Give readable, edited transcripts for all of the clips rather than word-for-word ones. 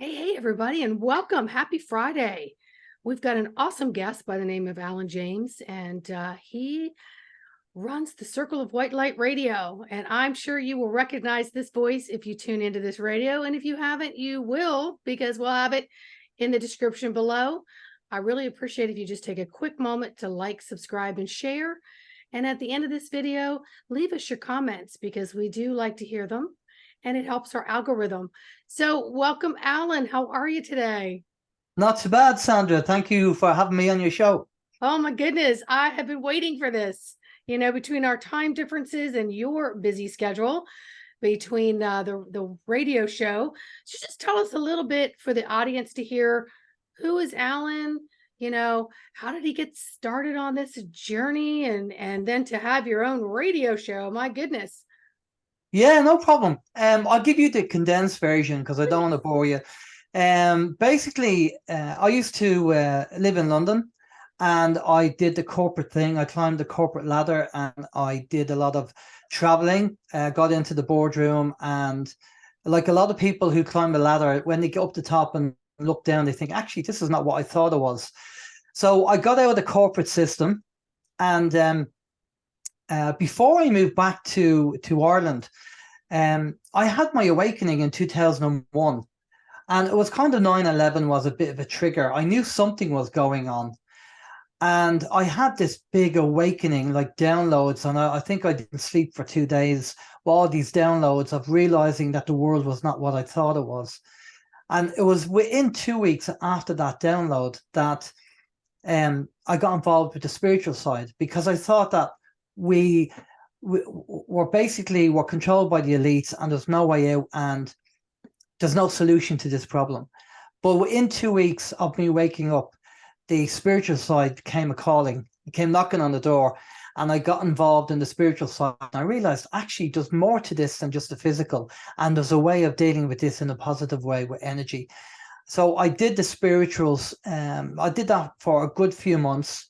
Hey, everybody, and welcome. Happy Friday. We've got an awesome guest by the name of Alan James, and he runs the Circle of White Light Radio. And I'm sure you will recognize this voice if you tune into this radio. And if you haven't, you will, because we'll have it in the description below. I really appreciate if you just take a quick moment to like, subscribe, and share. And at the end of this video, leave us your comments because we do like to hear them and it helps our algorithm. So welcome, Alan. How are you today? Not too bad, Sandra. Thank you for having me on your show. Oh my goodness, I have been waiting for this. Between our time differences and your busy schedule, between the radio show. So just tell us a little bit for the audience to hear, who is Alan? How did he get started on this journey and then to have your own radio show? My goodness. Yeah, no problem. I'll give you the condensed version because I don't want to bore you. Basically, I used to live in London, and I did the corporate thing. I climbed the corporate ladder, and I did a lot of traveling. Got into the boardroom, and like a lot of people who climb the ladder, when they get up the top and look down, they think, actually, this is not what I thought it was. So I got out of the corporate system, and before I moved back to Ireland, I had my awakening in 2001, and it was kind of 9/11 was a bit of a trigger. I knew something was going on, and I had this big awakening, like downloads, and I think I didn't sleep for 2 days. All these downloads of realizing that the world was not what I thought it was. And it was within 2 weeks after that download that I got involved with the spiritual side, because I thought that we were controlled by the elites, and there's no way out, and there's no solution to this problem. But within 2 weeks of me waking up, the spiritual side came came knocking on the door, and I got involved in the spiritual side. I realized actually there's more to this than just the physical, and there's a way of dealing with this in a positive way with energy. So I did the spirituals. I did that for a good few months.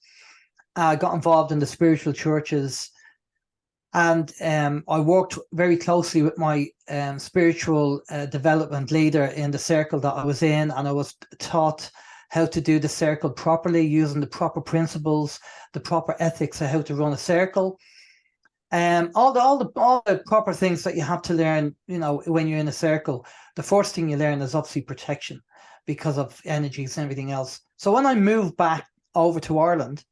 I got involved in the spiritual churches, and I worked very closely with my spiritual development leader in the circle that I was in, and I was taught how to do the circle properly, using the proper principles, the proper ethics of how to run a circle. All the proper things that you have to learn, when you're in a circle. The first thing you learn is obviously protection, because of energies and everything else. So when I moved back over to Ireland,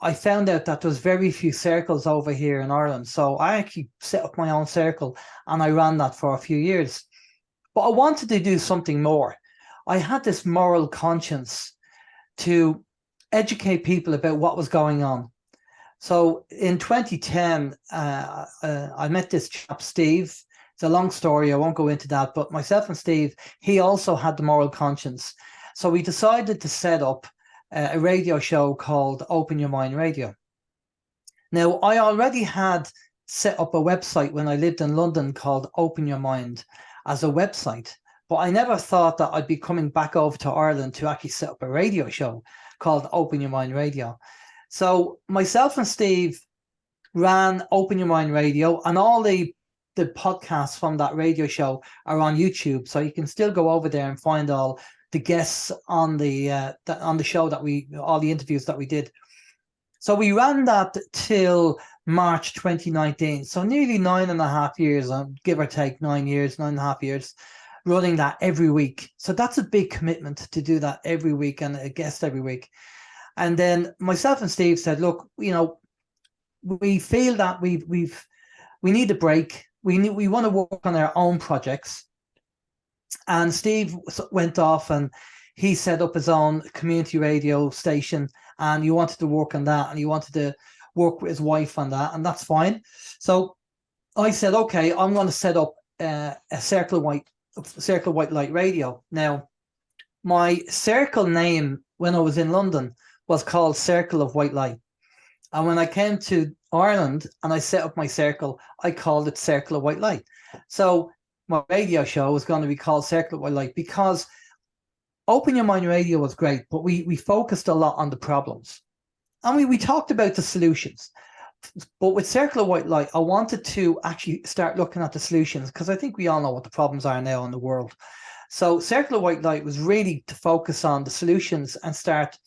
I found out that there's very few circles over here in Ireland. So I actually set up my own circle, and I ran that for a few years. But I wanted to do something more. I had this moral conscience to educate people about what was going on. So in 2010, I met this chap, Steve. It's a long story. I won't go into that. But myself and Steve, he also had the moral conscience. So we decided to set up a radio show called Open Your Mind Radio. Now, I already had set up a website when I lived in London called Open Your Mind as a website, but I never thought that I'd be coming back over to Ireland to actually set up a radio show called Open Your Mind Radio. So myself and Steve ran Open Your Mind Radio, and all the podcasts from that radio show are on YouTube. So you can still go over there and find all the guests on the show all the interviews that we did. So we ran that till March 2019. So nearly 9.5 years, give or take 9.5 years, running that every week. So that's a big commitment to do that every week, and a guest every week. And then myself and Steve said, look, we feel that we need a break. We want to work on our own projects. And Steve went off and he set up his own community radio station, and he wanted to work on that, and he wanted to work with his wife on that, and that's fine. So I said, okay, I'm going to set up a Circle of White Light Radio. Now, my circle name when I was in London was called Circle of White Light. And when I came to Ireland and I set up my circle, I called it Circle of White Light. So my radio show was going to be called Circle of White Light, because Open Your Mind Radio was great, but we focused a lot on the problems. And we talked about the solutions. But with Circle of White Light, I wanted to actually start looking at the solutions, because I think we all know what the problems are now in the world. So Circle of White Light was really to focus on the solutions and start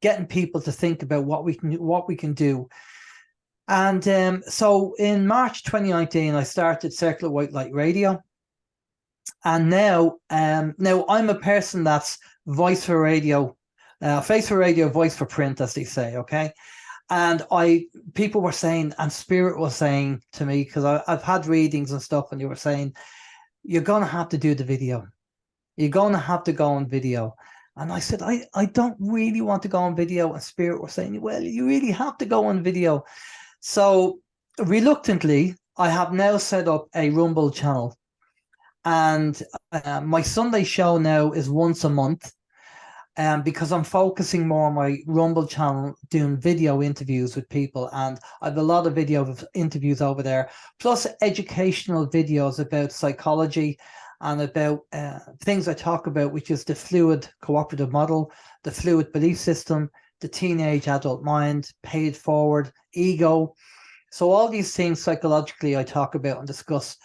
getting people to think about what we can do. And so in March 2019, I started Circle of White Light Radio. And now I'm a person that's voice for radio, face for radio, voice for print, as they say. Okay. And people were saying, and Spirit was saying to me, because I've had readings and stuff, and you were saying, you're going to have to do the video. You're going to have to go on video. And I said, I don't really want to go on video. And Spirit were saying, well, you really have to go on video. So reluctantly, I have now set up a Rumble channel. And my Sunday show now is once a month. Because I'm focusing more on my Rumble channel, doing video interviews with people. And I have a lot of video interviews over there, plus educational videos about psychology and about things I talk about, which is the fluid cooperative model, the fluid belief system, the teenage adult mind, pay it forward, ego. So all these things psychologically I talk about and discuss,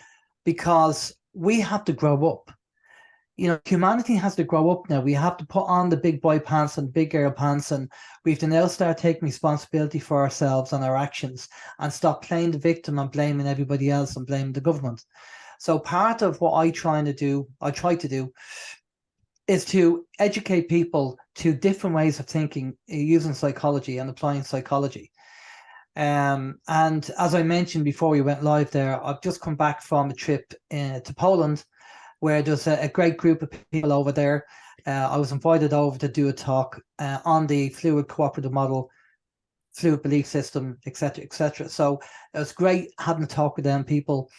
because we have to grow up. You know, humanity has to grow up now. We have to put on the big boy pants and big girl pants, and we have to now start taking responsibility for ourselves and our actions, and stop playing the victim and blaming everybody else and blaming the government. So part of what I try to do is to educate people to different ways of thinking using psychology and applying psychology. And as I mentioned before we went live there, I've just come back from a trip to Poland, where there's a great group of people over there. I was invited over to do a talk on the fluid cooperative model, fluid belief system, etc., etc. So it was great having a talk with them people,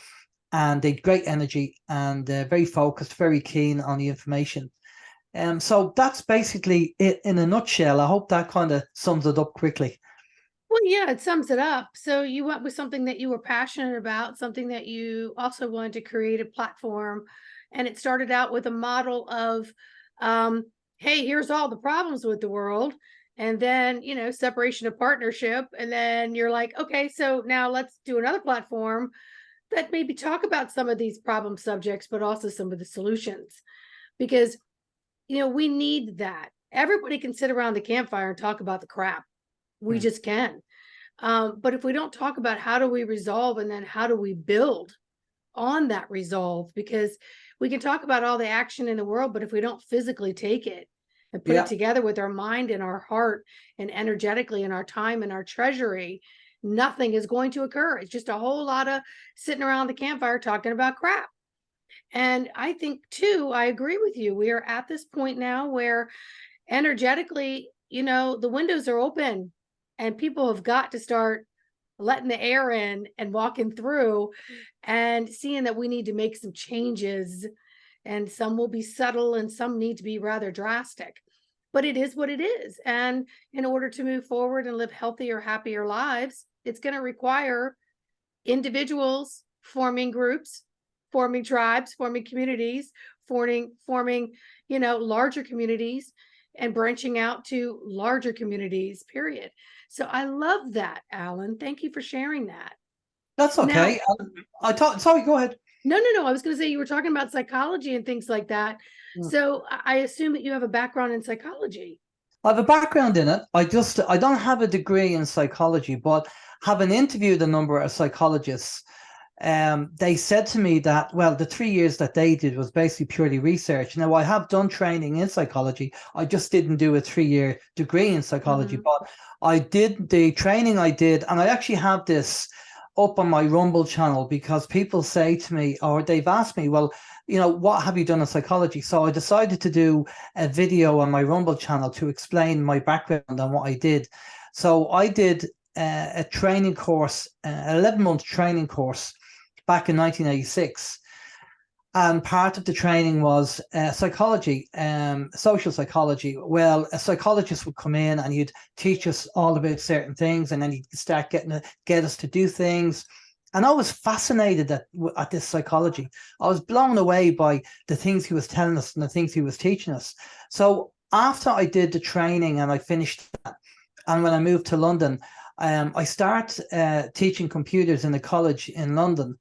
and they had great energy and very focused, very keen on the information. So that's basically it in a nutshell. I hope that kind of sums it up quickly. Well, yeah, it sums it up. So you went with something that you were passionate about, something that you also wanted to create a platform. And it started out with a model of, hey, here's all the problems with the world. And then, you know, separation of partnership. And then you're like, okay, so now let's do another platform that maybe talk about some of these problem subjects, but also some of the solutions. Because, you know, we need that. Everybody can sit around the campfire and talk about the crap. We just can. But if we don't talk about how do we resolve, and then how do we build on that resolve, because we can talk about all the action in the world, but if we don't physically take it and put it together with our mind and our heart and energetically and our time and our treasury, nothing is going to occur. It's just a whole lot of sitting around the campfire talking about crap. And I think too, I agree with you. We are at this point now where energetically, you know, the windows are open and people have got to start letting the air in and walking through and seeing that we need to make some changes, and some will be subtle and some need to be rather drastic, but it is what it is. And in order to move forward and live healthier, happier lives, it's going to require individuals forming groups, forming tribes, forming communities, forming, you know, larger communities, and branching out to larger communities, period. So I love that, Alan. Thank you for sharing that. That's okay. Sorry, go ahead. No. I was going to say, you were talking about psychology and things like that. So I assume that you have a background in psychology. I have a background in it. I don't have a degree in psychology, but having interviewed a number of psychologists, they said to me that, well, the 3 years that they did was basically purely research. Now, I have done training in psychology. I just didn't do a 3-year degree in psychology, but I did the training I did. And I actually have this up on my Rumble channel, because people say to me, or they've asked me, well, you know, what have you done in psychology? So I decided to do a video on my Rumble channel to explain my background and what I did. So I did a training course, an 11-month training course back in 1986. And part of the training was psychology, social psychology. Well, a psychologist would come in and he'd teach us all about certain things, and then he'd start get us to do things. And I was fascinated at this psychology. I was blown away by the things he was telling us and the things he was teaching us. So after I did the training and I finished that, and when I moved to London, I started teaching computers in a college in London.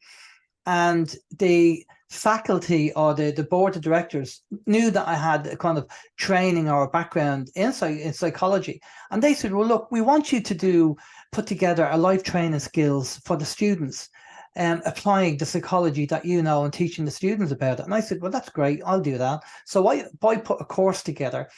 And the faculty or the board of directors knew that I had a kind of training or a background in psychology. And they said, well, look, we want you to put together a life training skills for the students, applying the psychology that you know and teaching the students about it. And I said, well, that's great. I'll do that. So I put a course together,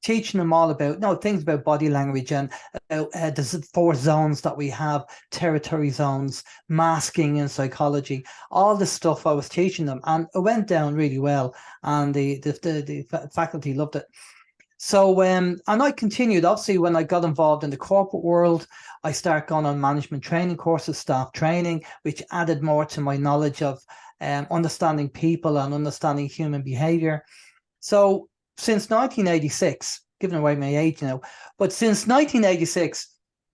teaching them all about things about body language and about the 4 zones that we have, territory zones, masking in psychology, all the stuff I was teaching them, and it went down really well, and the faculty loved it. So and I continued. Obviously, when I got involved in the corporate world, I started going on management training courses, staff training, which added more to my knowledge of understanding people and understanding human behavior. So since 1986, giving away my age now, but since 1986,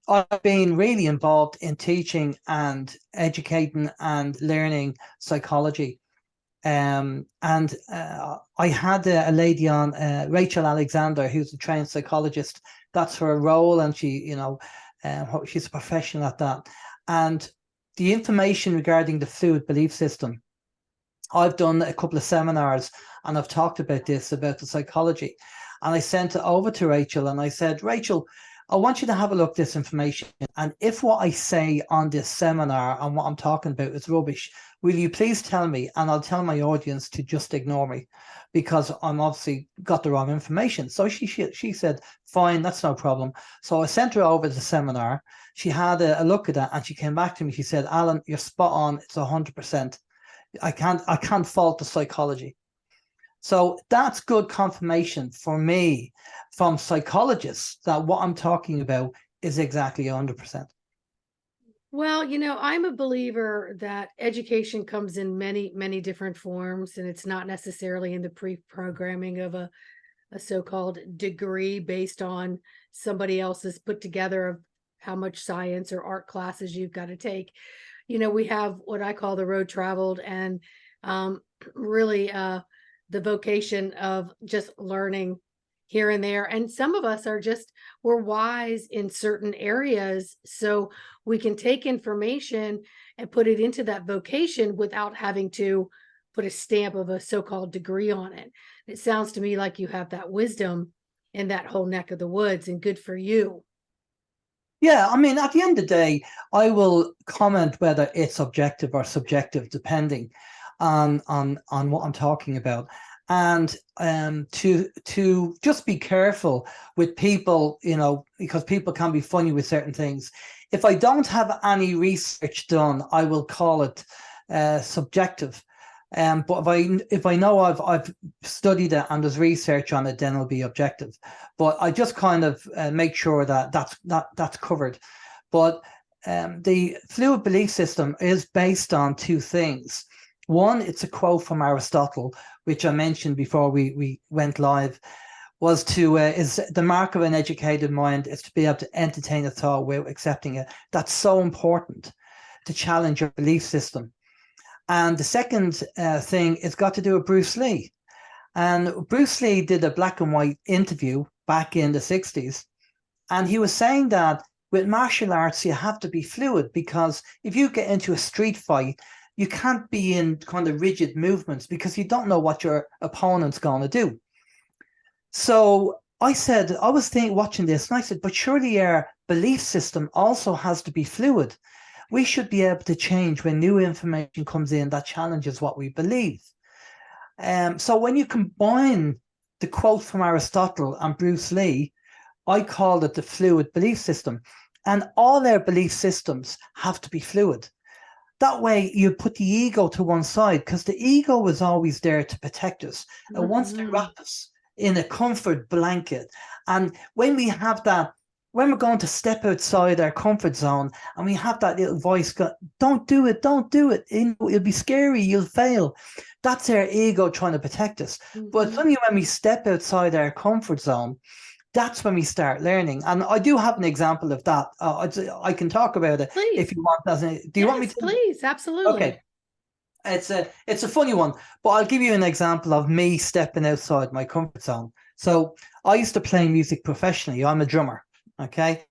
I've been really involved in teaching and educating and learning psychology. I had a lady on, Rachel Alexander, who's a trained psychologist. That's her role, and she, she's a professional at that. And the information regarding the fluid belief system, I've done a couple of seminars and I've talked about this, about the psychology. And I sent it over to Rachel and I said, Rachel, I want you to have a look at this information. And if what I say on this seminar and what I'm talking about is rubbish, will you please tell me? And I'll tell my audience to just ignore me, because I'm obviously got the wrong information. So she said, fine, that's no problem. So I sent her over the seminar. She had a look at that and she came back to me. She said, Alan, you're spot on. It's 100%. I can't fault the psychology. So that's good confirmation for me from psychologists that what I'm talking about is exactly 100%. Well, I'm a believer that education comes in many, many different forms, and it's not necessarily in the pre-programming of a so-called degree based on somebody else's put together of how much science or art classes you've got to take. We have what I call the road traveled, and really the vocation of just learning here and there. And some of us we're wise in certain areas, so we can take information and put it into that vocation without having to put a stamp of a so-called degree on it. It sounds to me like you have that wisdom in that whole neck of the woods, and good for you. Yeah, I mean, at the end of the day, I will comment whether it's objective or subjective, depending on what I'm talking about. And to just be careful with people, because people can be funny with certain things. If I don't have any research done, I will call it subjective. But if I know I've studied it and there's research on it, then it'll be objective. But I just kind of make sure that that's covered. But the fluid belief system is based on 2 things. One, it's a quote from Aristotle, which I mentioned before we went live, is the mark of an educated mind is to be able to entertain a thought without accepting it. That's so important, to challenge your belief system. And the second thing is got to do with Bruce Lee. And Bruce Lee did a black and white interview back in the 60s. And he was saying that with martial arts, you have to be fluid, because if you get into a street fight, you can't be in kind of rigid movements because you don't know what your opponent's going to do. So I was watching this and I said, but surely our belief system also has to be fluid. We should be able to change when new information comes in that challenges what we believe. So when you combine the quote from Aristotle and Bruce Lee, I called it the fluid belief system. And all our belief systems have to be fluid. That way you put the ego to one side, because the ego is always there to protect us. It wants to wrap us in a comfort blanket. And when we have that, when we're going to step outside our comfort zone and we have that little voice go, don't do it, it'll be scary, you'll fail. That's our ego trying to protect us. But suddenly when we step outside our comfort zone, that's when we start learning. And I do have an example of that. I can talk about it. Please. If you want. Do you want me to? Please, absolutely. Okay. It's a funny one, but I'll give you an example of me stepping outside my comfort zone. So I used to play music professionally. I'm a drummer. Okay.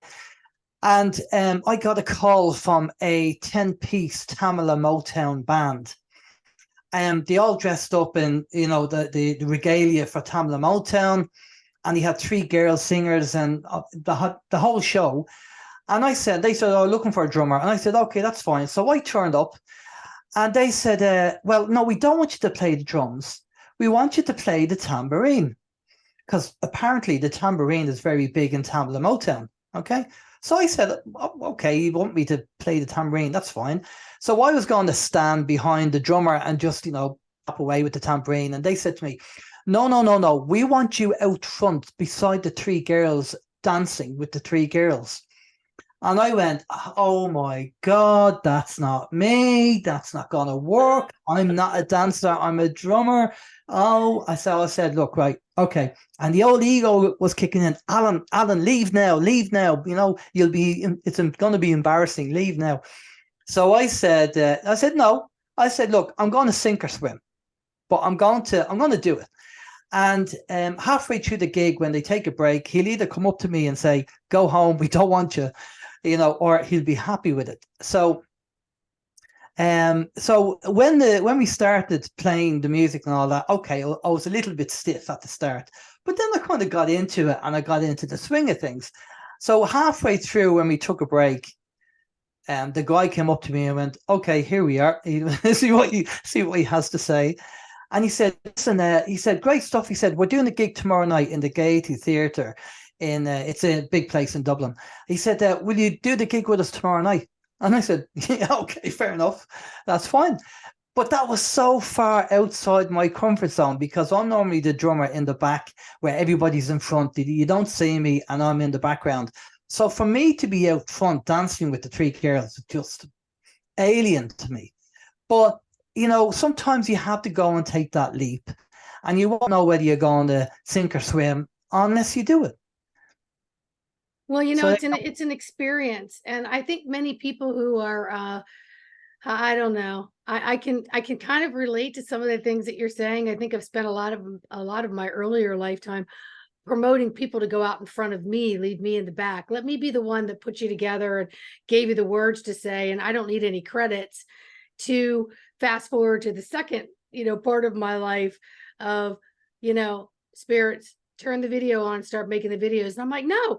And I got a call from a 10-piece Tamala Motown band. They all dressed up in, the regalia for Tamla Motown, and he had 3 girl singers and the whole show. And they said, oh, looking for a drummer. And I said, okay, that's fine. So I turned up, and they said, well, no, we don't want you to play the drums. We want you to play the tambourine, because apparently the tambourine is very big in Tamla Motown. Okay. So I said, oh, okay, you want me to play the tambourine? That's fine. So I was going to stand behind the drummer and just, pop away with the tambourine. And they said to me, no. We want you out front beside the 3 girls, dancing with the 3 girls. And I went, oh my God, that's not me. That's not going to work. I'm not a dancer. I'm a drummer. Oh, I said, look, right, okay. And the old ego was kicking in. Alan, leave now. It's going to be embarrassing. Leave now. So I said, no. I said, look, I'm going to sink or swim, but I'm going to do it. And halfway through the gig, when they take a break, he'll either come up to me and say, go home, we don't want you, or he'll be happy with it. So when we started playing the music and all that, okay, I was a little bit stiff at the start, but then I kind of got into it and I got into the swing of things. So halfway through, when we took a break, the guy came up to me and went, okay, here we are. see what he has to say. And he said, listen, he said, great stuff. He said, we're doing a gig tomorrow night in the Gaiety Theatre. It's a big place in Dublin. He said, will you do the gig with us tomorrow night? And I said, yeah, okay, fair enough. That's fine. But that was so far outside my comfort zone, because I'm normally the drummer in the back where everybody's in front. You don't see me and I'm in the background. So for me to be out front dancing with the 3 girls is just alien to me. But sometimes you have to go and take that leap, and you won't know whether you're going to sink or swim unless you do it. Well, it's an experience. And I think many people who are, I don't know, I can kind of relate to some of the things that you're saying. I think I've spent a lot of my earlier lifetime promoting people to go out in front of me, leave me in the back. Let me be the one that put you together and gave you the words to say, and I don't need any credits. To fast forward to the second, part of my life of, spirits, turn the video on and start making the videos. And I'm like, no,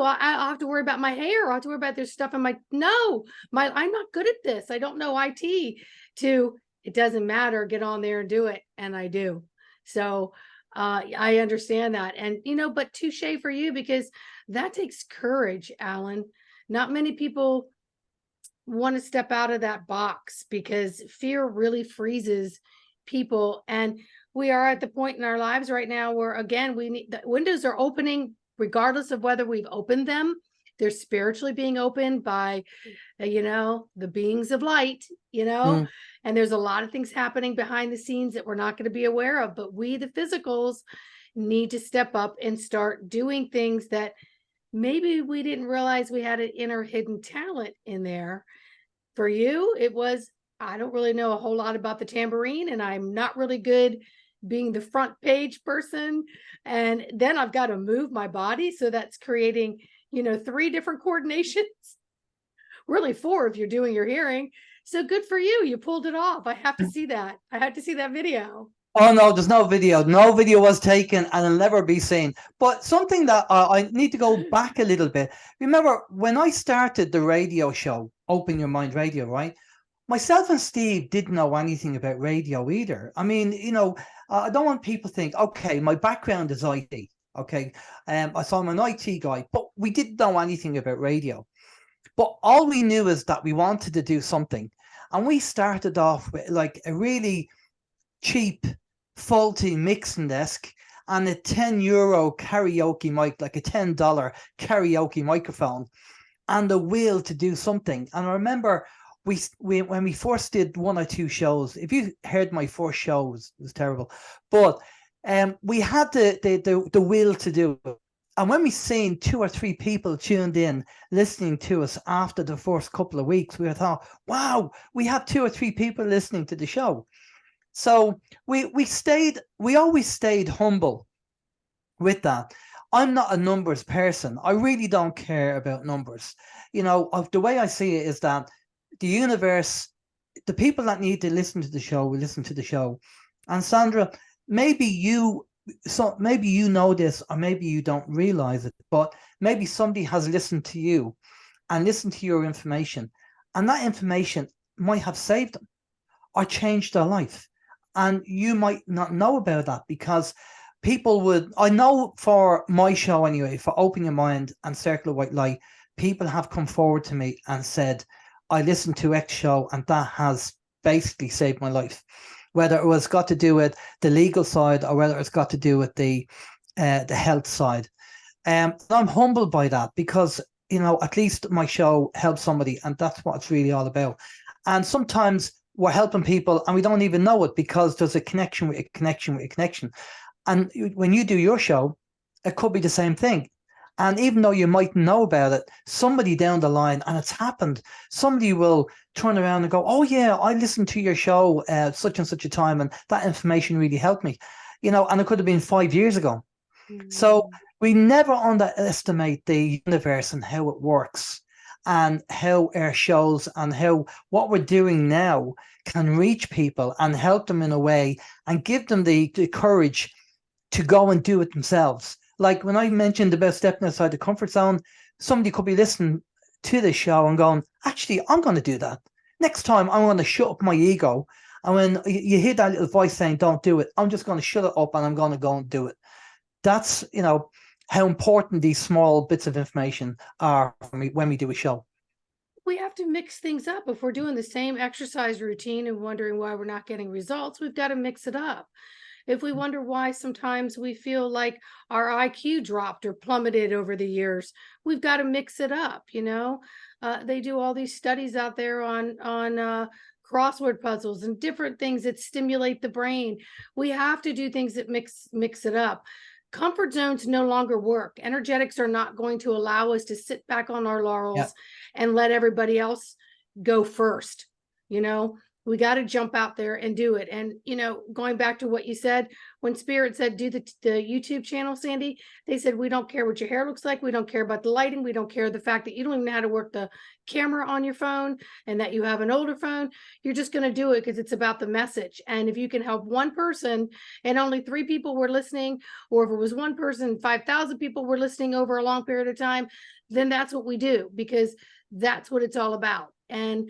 I have to worry about my hair. I have to worry about this stuff. I'm like, no, I'm not good at this. I don't know IT. It doesn't matter. Get on there and do it. And I do. So I understand that. And, but touche for you, because that takes courage, Alan. Not many people want to step out of that box, because fear really freezes people. And we are at the point in our lives right now where, again, the windows are opening regardless of whether we've opened them. They're spiritually being opened by, the beings of light, and there's a lot of things happening behind the scenes that we're not going to be aware of. But we, the physicals, need to step up and start doing things that maybe we didn't realize we had an inner hidden talent in there. For you, it was, I don't really know a whole lot about the tambourine, and I'm not really good being the front page person. And then I've got to move my body. So that's creating, 3 different coordinations, really 4 if you're doing your hearing. So good for you. You pulled it off. I have to see that. I had to see that video. Oh, no, there's no video. No video was taken, and it'll never be seen. But something that I need to go back a little bit. Remember, when I started the radio show, Open Your Mind Radio, right? Myself and Steve didn't know anything about radio either. I mean, I don't want people to think, okay, my background is IT. Okay. So I'm an IT guy, but we didn't know anything about radio. But all we knew is that we wanted to do something. And we started off with like a really cheap, faulty mixing desk and a €10 karaoke mic, like a $10 karaoke microphone, and the will to do something. And I remember we when we first did 1 or 2 shows, if you heard my first shows, it was terrible, but we had the will to do it. And when we seen 2 or 3 people tuned in, listening to us after the first couple of weeks, we thought, wow, we have 2 or 3 people listening to the show. So we always stayed humble with that. I'm not a numbers person. I really don't care about numbers. The way I see it is that the universe the people that need to listen to the show will listen to the show. And Sandra, maybe you know this, or maybe you don't realize it, but maybe somebody has listened to you and listened to your information, and that information might have saved them or changed their life. And you might not know about that, because people would, I know for my show anyway, for Open Your Mind and Circle of White Light, people have come forward to me and said, I listened to X show and that has basically saved my life. Whether it was got to do with the legal side or whether it's got to do with the health side. I'm humbled by that, because, you know, at least my show helps somebody, and that's what it's really all about. And sometimes we're helping people and we don't even know it, because there's a connection with a connection with a connection. And when you do your show, it could be the same thing. And even though you might know about it, somebody down the line, and it's happened, somebody will turn around and go, oh yeah, I listened to your show such and such a time, and that information really helped me. You know, and it could have been 5 years ago. Mm-hmm. So we never underestimate the universe and how it works, and how our shows and how what we're doing now can reach people and help them in a way, and give them the courage to go and do it themselves. Like when I mentioned about stepping outside the comfort zone, somebody could be listening to the show and going, actually, I'm going to do that. Next time, I'm going to shut up my ego. And when you hear that little voice saying, don't do it, I'm just going to shut it up and I'm going to go and do it. That's, you know, how important these small bits of information are for me when we do a show. We have to mix things up. If we're doing the same exercise routine and wondering why we're not getting results, we've got to mix it up. If we wonder why sometimes we feel like our IQ dropped or plummeted over the years, we've got to mix it up. You know, they do all these studies out there on crossword puzzles and different things that stimulate the brain. We have to do things that mix it up. Comfort zones no longer work. Energetics are not going to allow us to sit back on our laurels and let everybody else go first. You know, we got to jump out there and do it. And, you know, going back to what you said, when Spirit said, do the YouTube channel, Sandy, they said, we don't care what your hair looks like. We don't care about the lighting. We don't care the fact that you don't even know how to work the camera on your phone and that you have an older phone. You're just going to do it because it's about the message. And if you can help one person and only 3 people were listening, or if it was one person, 5,000 people were listening over a long period of time, then that's what we do, because that's what it's all about. And,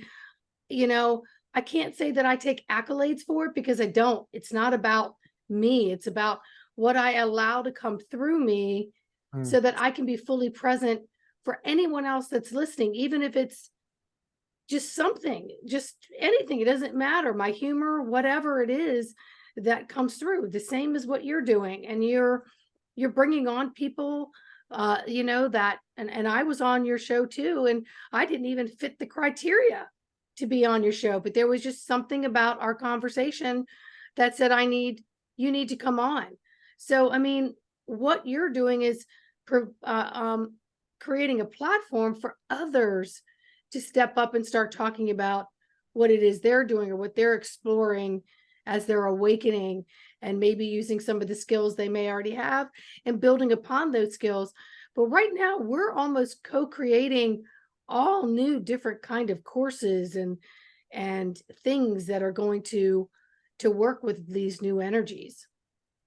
you know, I can't say that I take accolades for it, because I don't. It's not about me. It's about what I allow to come through me so that I can be fully present for anyone else that's listening, even if it's just something, just anything. It doesn't matter. My humor, whatever it is that comes through, the same as what you're doing. And you're bringing on people, you know, that, and I was on your show too, and I didn't even fit the criteria to be on your show, but there was just something about our conversation that said, you need to come on. So, I mean, what you're doing is creating a platform for others to step up and start talking about what it is they're doing or what they're exploring as they're awakening, and maybe using some of the skills they may already have and building upon those skills. But right now we're almost co-creating all new different kind of courses and things that are going to work with these new energies.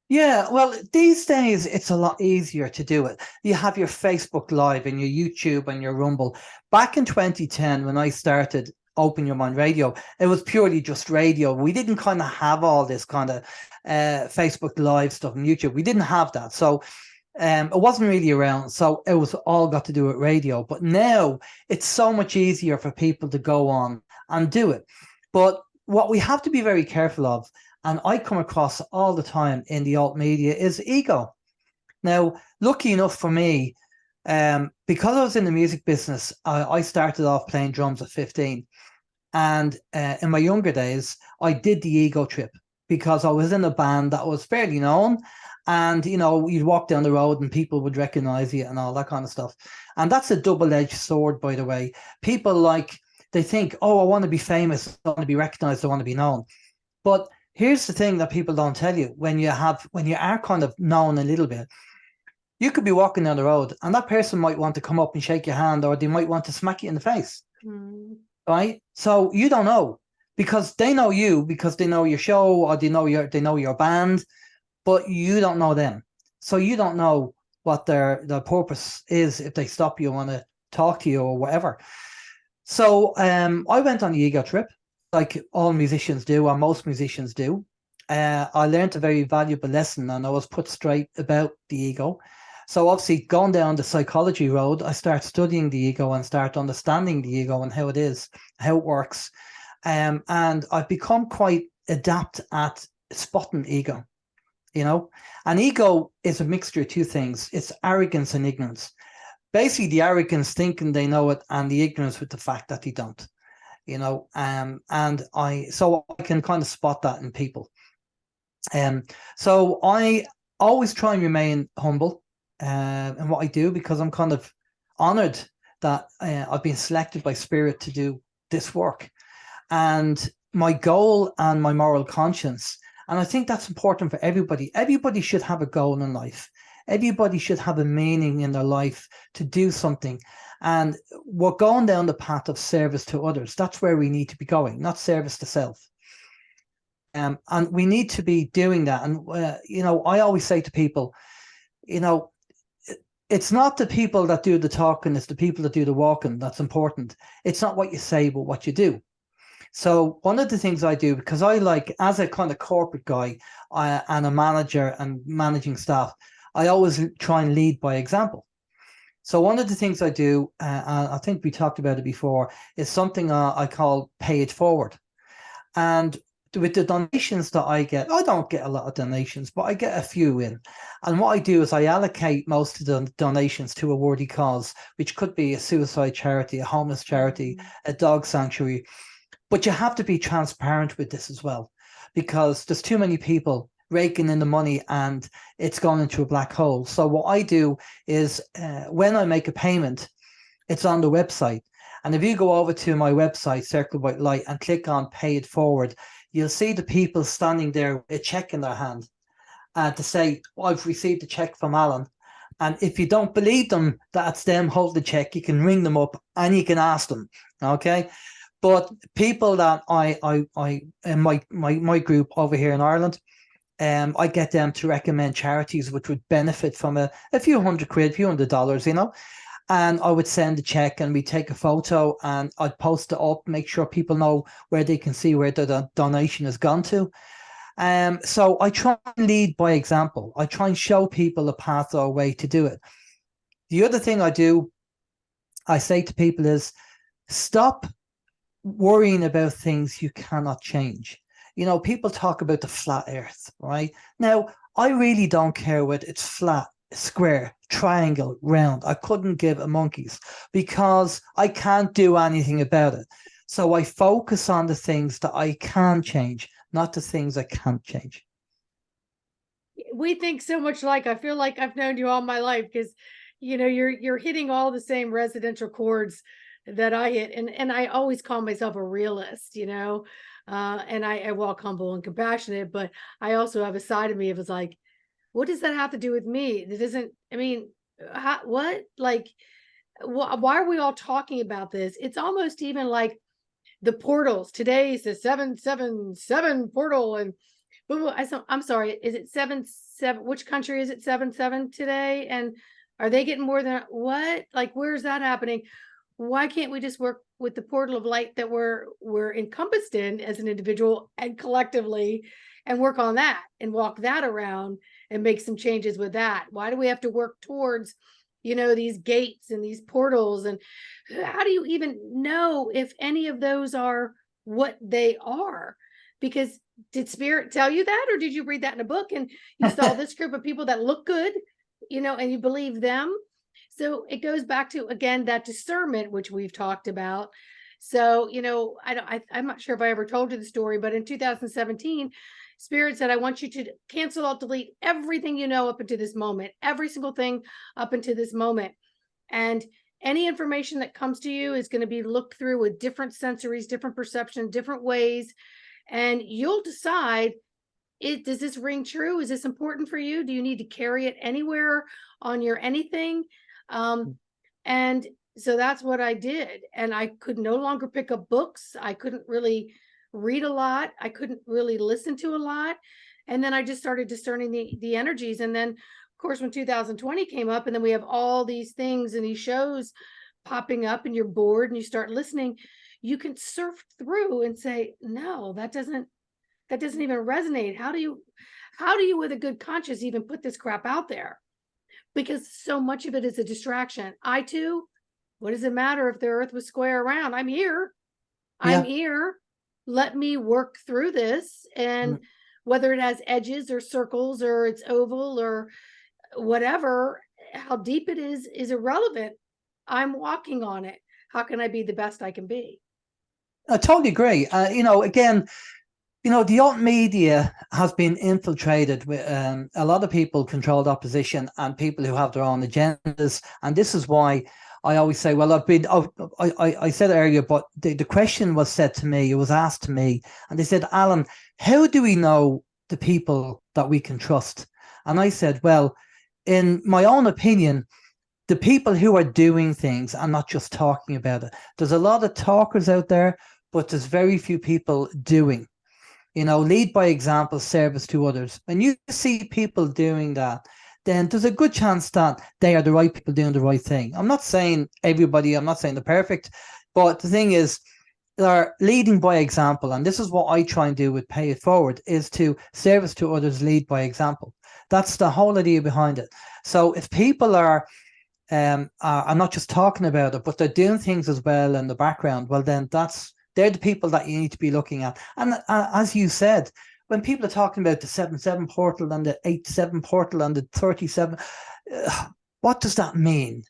Yeah, well, these days it's a lot easier to do it. You have your Facebook Live and your YouTube and your Rumble. Back in 2010, when I started Open Your Mind Radio, it was purely just radio. We didn't kind of have all this kind of Facebook Live stuff and YouTube. We didn't have that. So it wasn't really around. So it was all got to do with radio. But now it's so much easier for people to go on and do it. But what we have to be very careful of, and I come across all the time in the alt media, is ego. Now, lucky enough for me, because I was in the music business, I started off playing drums at 15. And in my younger days, I did the ego trip because I was in a band that was fairly known. And, you know, you'd walk down the road and people would recognize you and all that kind of stuff. And that's a double-edged sword, by the way. People they think, oh, I want to be famous, I want to be recognized, I want to be known. But here's the thing that people don't tell you. When you are kind of known a little bit, you could be walking down the road and that person might want to come up and shake your hand, or they might want to smack you in the face. Right? So you don't know. because they know you, because they know your show, or they know your band, but you don't know them. So you don't know what their purpose is if they stop you and want to talk to you or whatever. So I went on the ego trip, like all musicians do, or most musicians do. I learned a very valuable lesson, and I was put straight about the ego. So obviously, going down the psychology road, I start studying the ego and start understanding the ego and how it is, how it works. And I've become quite adept at spotting ego, and ego is a mixture of two things. It's arrogance and ignorance. Basically, the arrogance thinking they know it, and the ignorance with the fact that they don't, and so I can kind of spot that in people. So I always try and remain humble in what I do, because I'm kind of honored that I've been selected by Spirit to do this work. And my goal and my moral conscience, and I think that's important for everybody. Everybody should have a goal in life. Everybody should have a meaning in their life to do something. And we're going down the path of service to others. That's where we need to be going, not service to self. And we need to be doing that. And, I always say to people, it's not the people that do the talking, it's the people that do the walking that's important. It's not what you say, but what you do. So one of the things I do, because I like, as a kind of corporate guy and a manager and managing staff, I always try and lead by example. So one of the things I do, and I think we talked about it before, is something I call pay it forward. And with the donations that I get, I don't get a lot of donations, but I get a few in. And what I do is I allocate most of the donations to a worthy cause, which could be a suicide charity, a homeless charity, a dog sanctuary. But you have to be transparent with this as well, because there's too many people raking in the money and it's gone into a black hole. So what I do is when I make a payment, it's on the website. And if you go over to my website, Circle of White Light, and click on Pay It Forward, you'll see the people standing there with a check in their hand to say, I've received a check from Alan. And if you don't believe them that it's them holding the check, you can ring them up and you can ask them. Okay. But people that I in my group over here in Ireland, I get them to recommend charities which would benefit from a few £100, few $100, and I would send a check and we take a photo and I'd post it up, make sure people know where they can see where the donation has gone to. So I try and lead by example. I try and show people a path or a way to do it. The other thing I say to people is, stop worrying about things you cannot change. People talk about the flat earth, right? Now, I really don't care whether it's flat, square, triangle, round. I couldn't give a monkey's, because I can't do anything about it. So I focus on the things that I can change, not the things I can't change. We think so much alike. I feel like I've known you all my life, because you're hitting all the same residential chords that I hit. And I always call myself a realist, and I walk humble and compassionate, but I also have a side of me of, it's like, what does that have to do with me? That doesn't, I mean, what? Like, why are we all talking about this? It's almost even like the portals. Today's the 777 portal. And I'm sorry, is it 7-7? Which country is it 7-7 today? And are they getting more than what? Like, where's that happening? Why can't we just work with the portal of light that we're encompassed in as an individual and collectively, and work on that and walk that around and make some changes with that? Why do we have to work towards, these gates and these portals? And how do you even know if any of those are what they are? Because did Spirit tell you that, or did you read that in a book and you saw this group of people that look good, and you believe them? So it goes back to, again, that discernment, which we've talked about. So, I'm not sure if I ever told you the story, but in 2017, Spirit said, I want you to cancel out, delete everything up until this moment, every single thing up until this moment. And any information that comes to you is going to be looked through with different sensories, different perception, different ways. And you'll decide, does this ring true? Is this important for you? Do you need to carry it anywhere on your anything? And so that's what I did. And I could no longer pick up books. I couldn't really read a lot. I couldn't really listen to a lot. And then I just started discerning the energies. And then, of course, when 2020 came up, and then we have all these things and these shows popping up, and you're bored and you start listening, you can surf through and say, no, that doesn't even resonate. How do you with a good conscience even put this crap out there? Because so much of it is a distraction. What does it matter if the earth was square around? I'm here. I'm Yeah. here. Let me work through this. And whether it has edges or circles or it's oval or whatever, how deep it is irrelevant. I'm walking on it. How can I be the best I can be? I totally agree. Again, the alt media has been infiltrated with a lot of people controlled opposition and people who have their own agendas. And this is why I always say, well, I said it earlier, but the question was said to me, it was asked to me, and they said, Alan, how do we know the people that we can trust? And I said, well, in my own opinion, the people who are doing things and not just talking about it. There's a lot of talkers out there, but there's very few people doing. Lead by example, service to others. When you see people doing that, then there's a good chance that they are the right people doing the right thing. I'm not saying everybody, I'm not saying they're perfect, but the thing is, they're leading by example. And this is what I try and do with Pay It Forward, is to service to others, lead by example. That's the whole idea behind it. So if people are not just talking about it, but they're doing things as well in the background, well, then they're the people that you need to be looking at. And as you said, when people are talking about the 7-7 portal and the 8-7 portal and the 37, what does that mean?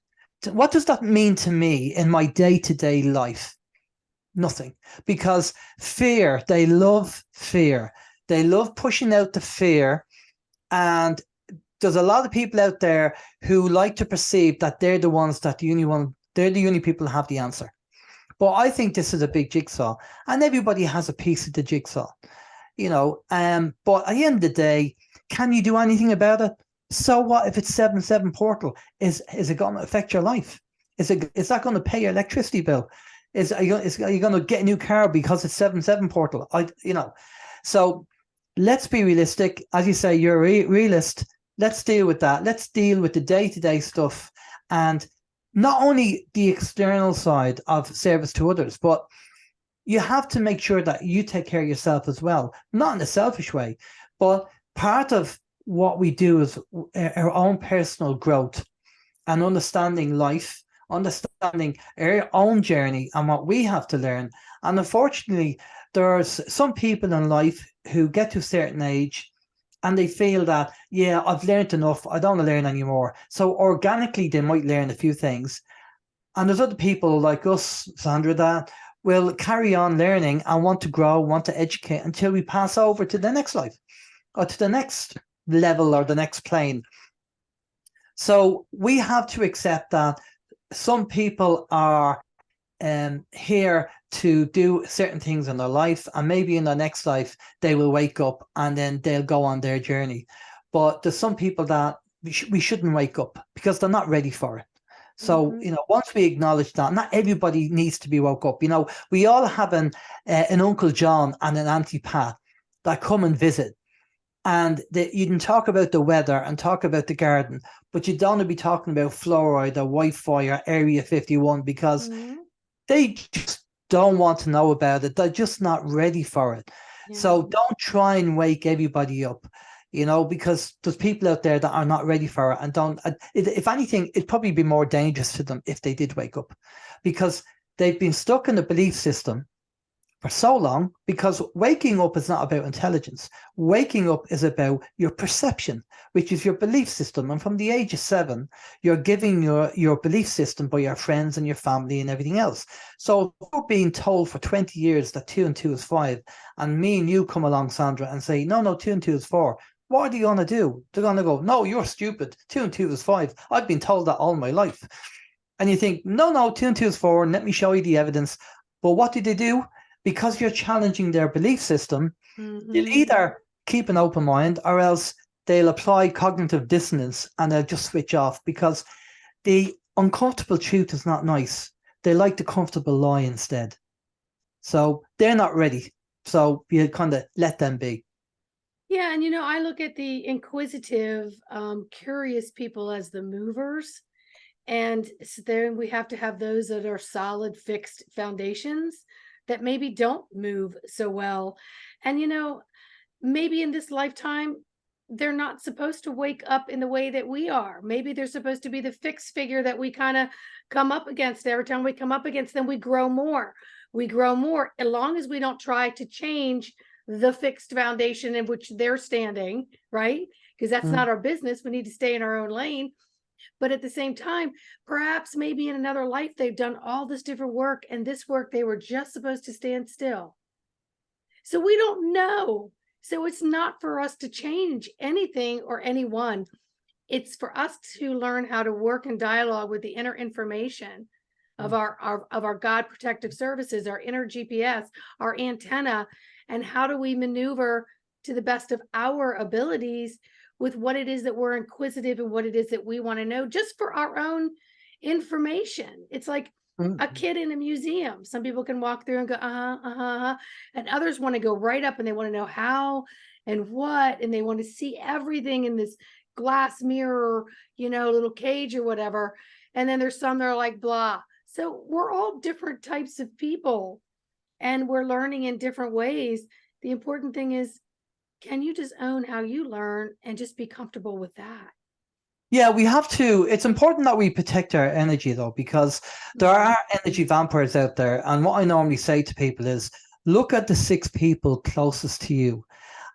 What does that mean to me in my day-to-day life? Nothing. Because fear, they love fear. They love pushing out the fear. And there's a lot of people out there who like to perceive that they're the ones that they're the only people who have the answer. But I think this is a big jigsaw, and everybody has a piece of the jigsaw, but at the end of the day, can you do anything about it? So what if it's 7-7 portal? Is it going to affect your life? Is that going to pay your electricity bill? Are you going to get a new car because it's 7-7 portal? So let's be realistic. As you say, you're a realist. Let's deal with that. Let's deal with the day-to-day stuff, and not only the external side of service to others, but you have to make sure that you take care of yourself as well, not in a selfish way, but part of what we do is our own personal growth and understanding life, understanding our own journey and what we have to learn. And unfortunately, there's some people in life who get to a certain age and they feel that, yeah, I've learned enough, I don't want to learn anymore. So organically, they might learn a few things. And there's other people like us, Sandra, that will carry on learning and want to grow, want to educate until we pass over to the next life or to the next level or the next plane. So we have to accept that some people are here to do certain things in their life, and maybe in their next life they will wake up and then they'll go on their journey. But there's some people that we shouldn't wake up because they're not ready for it. So once we acknowledge that, not everybody needs to be woke up. We all have an Uncle John and an Auntie Pat that come and visit, and you can talk about the weather and talk about the garden, but you don't want to be talking about fluoride or Wi-Fi or Area 51 because they just don't want to know about it. They're just not ready for it. Yeah. So don't try and wake everybody up, because there's people out there that are not ready for it and don't. If anything, it'd probably be more dangerous to them if they did wake up, because they've been stuck in the belief system for so long. Because waking up is not about intelligence. Waking up is about your perception, which is your belief system. And from the age of 7, you're giving your belief system by your friends and your family and everything else. So if you're being told for 20 years that 2 and 2 is 5, and me and you come along, Sandra, and say, no, 2 and 2 is 4. What are they going to do? They're going to go, no, you're stupid. 2 and 2 is 5. I've been told that all my life. And you think, no, 2 and 2 is 4. And let me show you the evidence. But what do they do? Because you're challenging their belief system, they'll either keep an open mind or else they'll apply cognitive dissonance and they'll just switch off, because the uncomfortable truth is not nice. They like the comfortable lie instead. So they're not ready. So you kind of let them be. Yeah, and I look at the inquisitive, curious people as the movers. And then we have to have those that are solid, fixed foundations that maybe don't move so well. And maybe in this lifetime, they're not supposed to wake up in the way that we are. Maybe they're supposed to be the fixed figure that we kind of come up against. Every time we come up against them, we grow more. We grow more as long as we don't try to change the fixed foundation in which they're standing, right? Because that's not our business. We need to stay in our own lane. But at the same time, perhaps maybe in another life, they've done all this different work, and this work they were just supposed to stand still. So we don't know. So it's not for us to change anything or anyone. It's for us to learn how to work in dialogue with the inner information of our God protective services, our inner GPS, our antenna, and how do we maneuver to the best of our abilities with what it is that we're inquisitive and what it is that we want to know, just for our own information. It's like a kid in a museum. Some people can walk through and go, and others want to go right up and they want to know how and what, and they want to see everything in this glass mirror, little cage or whatever. And then there's some that are like, blah. So we're all different types of people, and we're learning in different ways. The important thing is, can you just own how you learn and just be comfortable with that? Yeah, we have to. It's important that we protect our energy, though, because there are energy vampires out there. And what I normally say to people is, look at the 6 people closest to you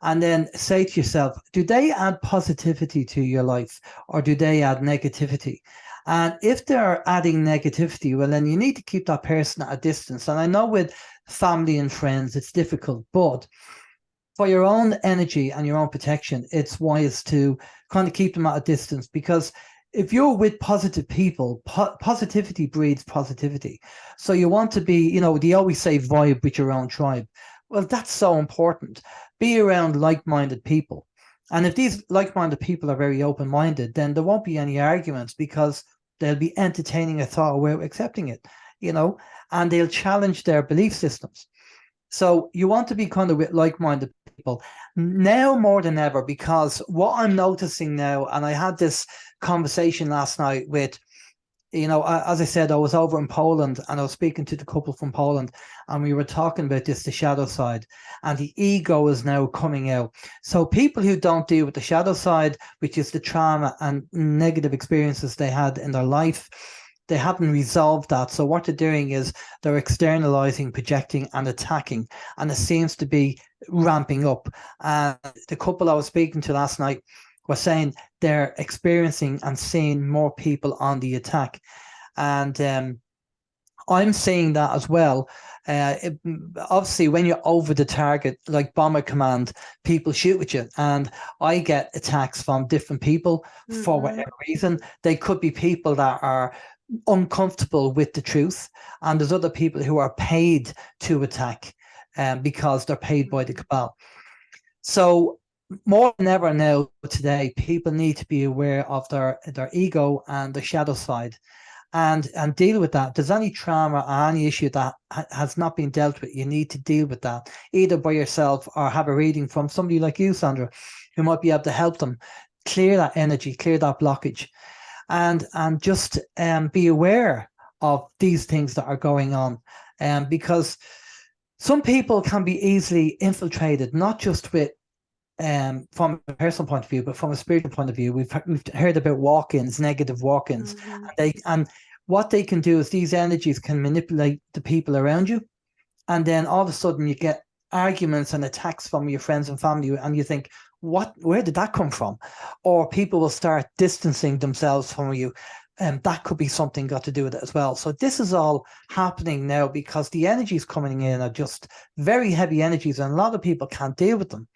and then say to yourself, do they add positivity to your life or do they add negativity? And if they're adding negativity, well, then you need to keep that person at a distance. And I know with family and friends, it's difficult, but for your own energy and your own protection, it's wise to kind of keep them at a distance, because if you're with positive people, positivity breeds positivity. So you want to be, they always say vibe with your own tribe. Well, that's so important. Be around like-minded people. And if these like-minded people are very open-minded, then there won't be any arguments, because they'll be entertaining a thought without accepting it, and they'll challenge their belief systems. So you want to be kind of with like-minded people now more than ever, because what I'm noticing now, and I had this conversation last night with, as I said, I was over in Poland and I was speaking to the couple from Poland, and we were talking about this, the shadow side, and the ego is now coming out. So people who don't deal with the shadow side, which is the trauma and negative experiences they had in their life, they haven't resolved that. So what they're doing is they're externalizing, projecting, and attacking, and it seems to be ramping up. And the couple I was speaking to last night were saying they're experiencing and seeing more people on the attack. And I'm seeing that as well. Obviously, when you're over the target, like bomber command, people shoot at you. And I get attacks from different people for whatever reason. They could be people that are uncomfortable with the truth, and there's other people who are paid to attack because they're paid by the cabal. So more than ever now today, people need to be aware of their ego and the shadow side, and deal with that. If there's any trauma or any issue that has not been dealt with, you need to deal with that either by yourself or have a reading from somebody like you, Sandra, who might be able to help them clear that energy, clear that blockage, and just be aware of these things that are going on, because some people can be easily infiltrated, not just with from a personal point of view, but from a spiritual point of view. We've heard about walk-ins, negative walk-ins. And what they can do is these energies can manipulate the people around you, and then all of a sudden you get arguments and attacks from your friends and family, and you think, where did that come from? Or people will start distancing themselves from you, and that could be something got to do with it as well. So this is all happening now because the energies coming in are just very heavy energies, and a lot of people can't deal with them.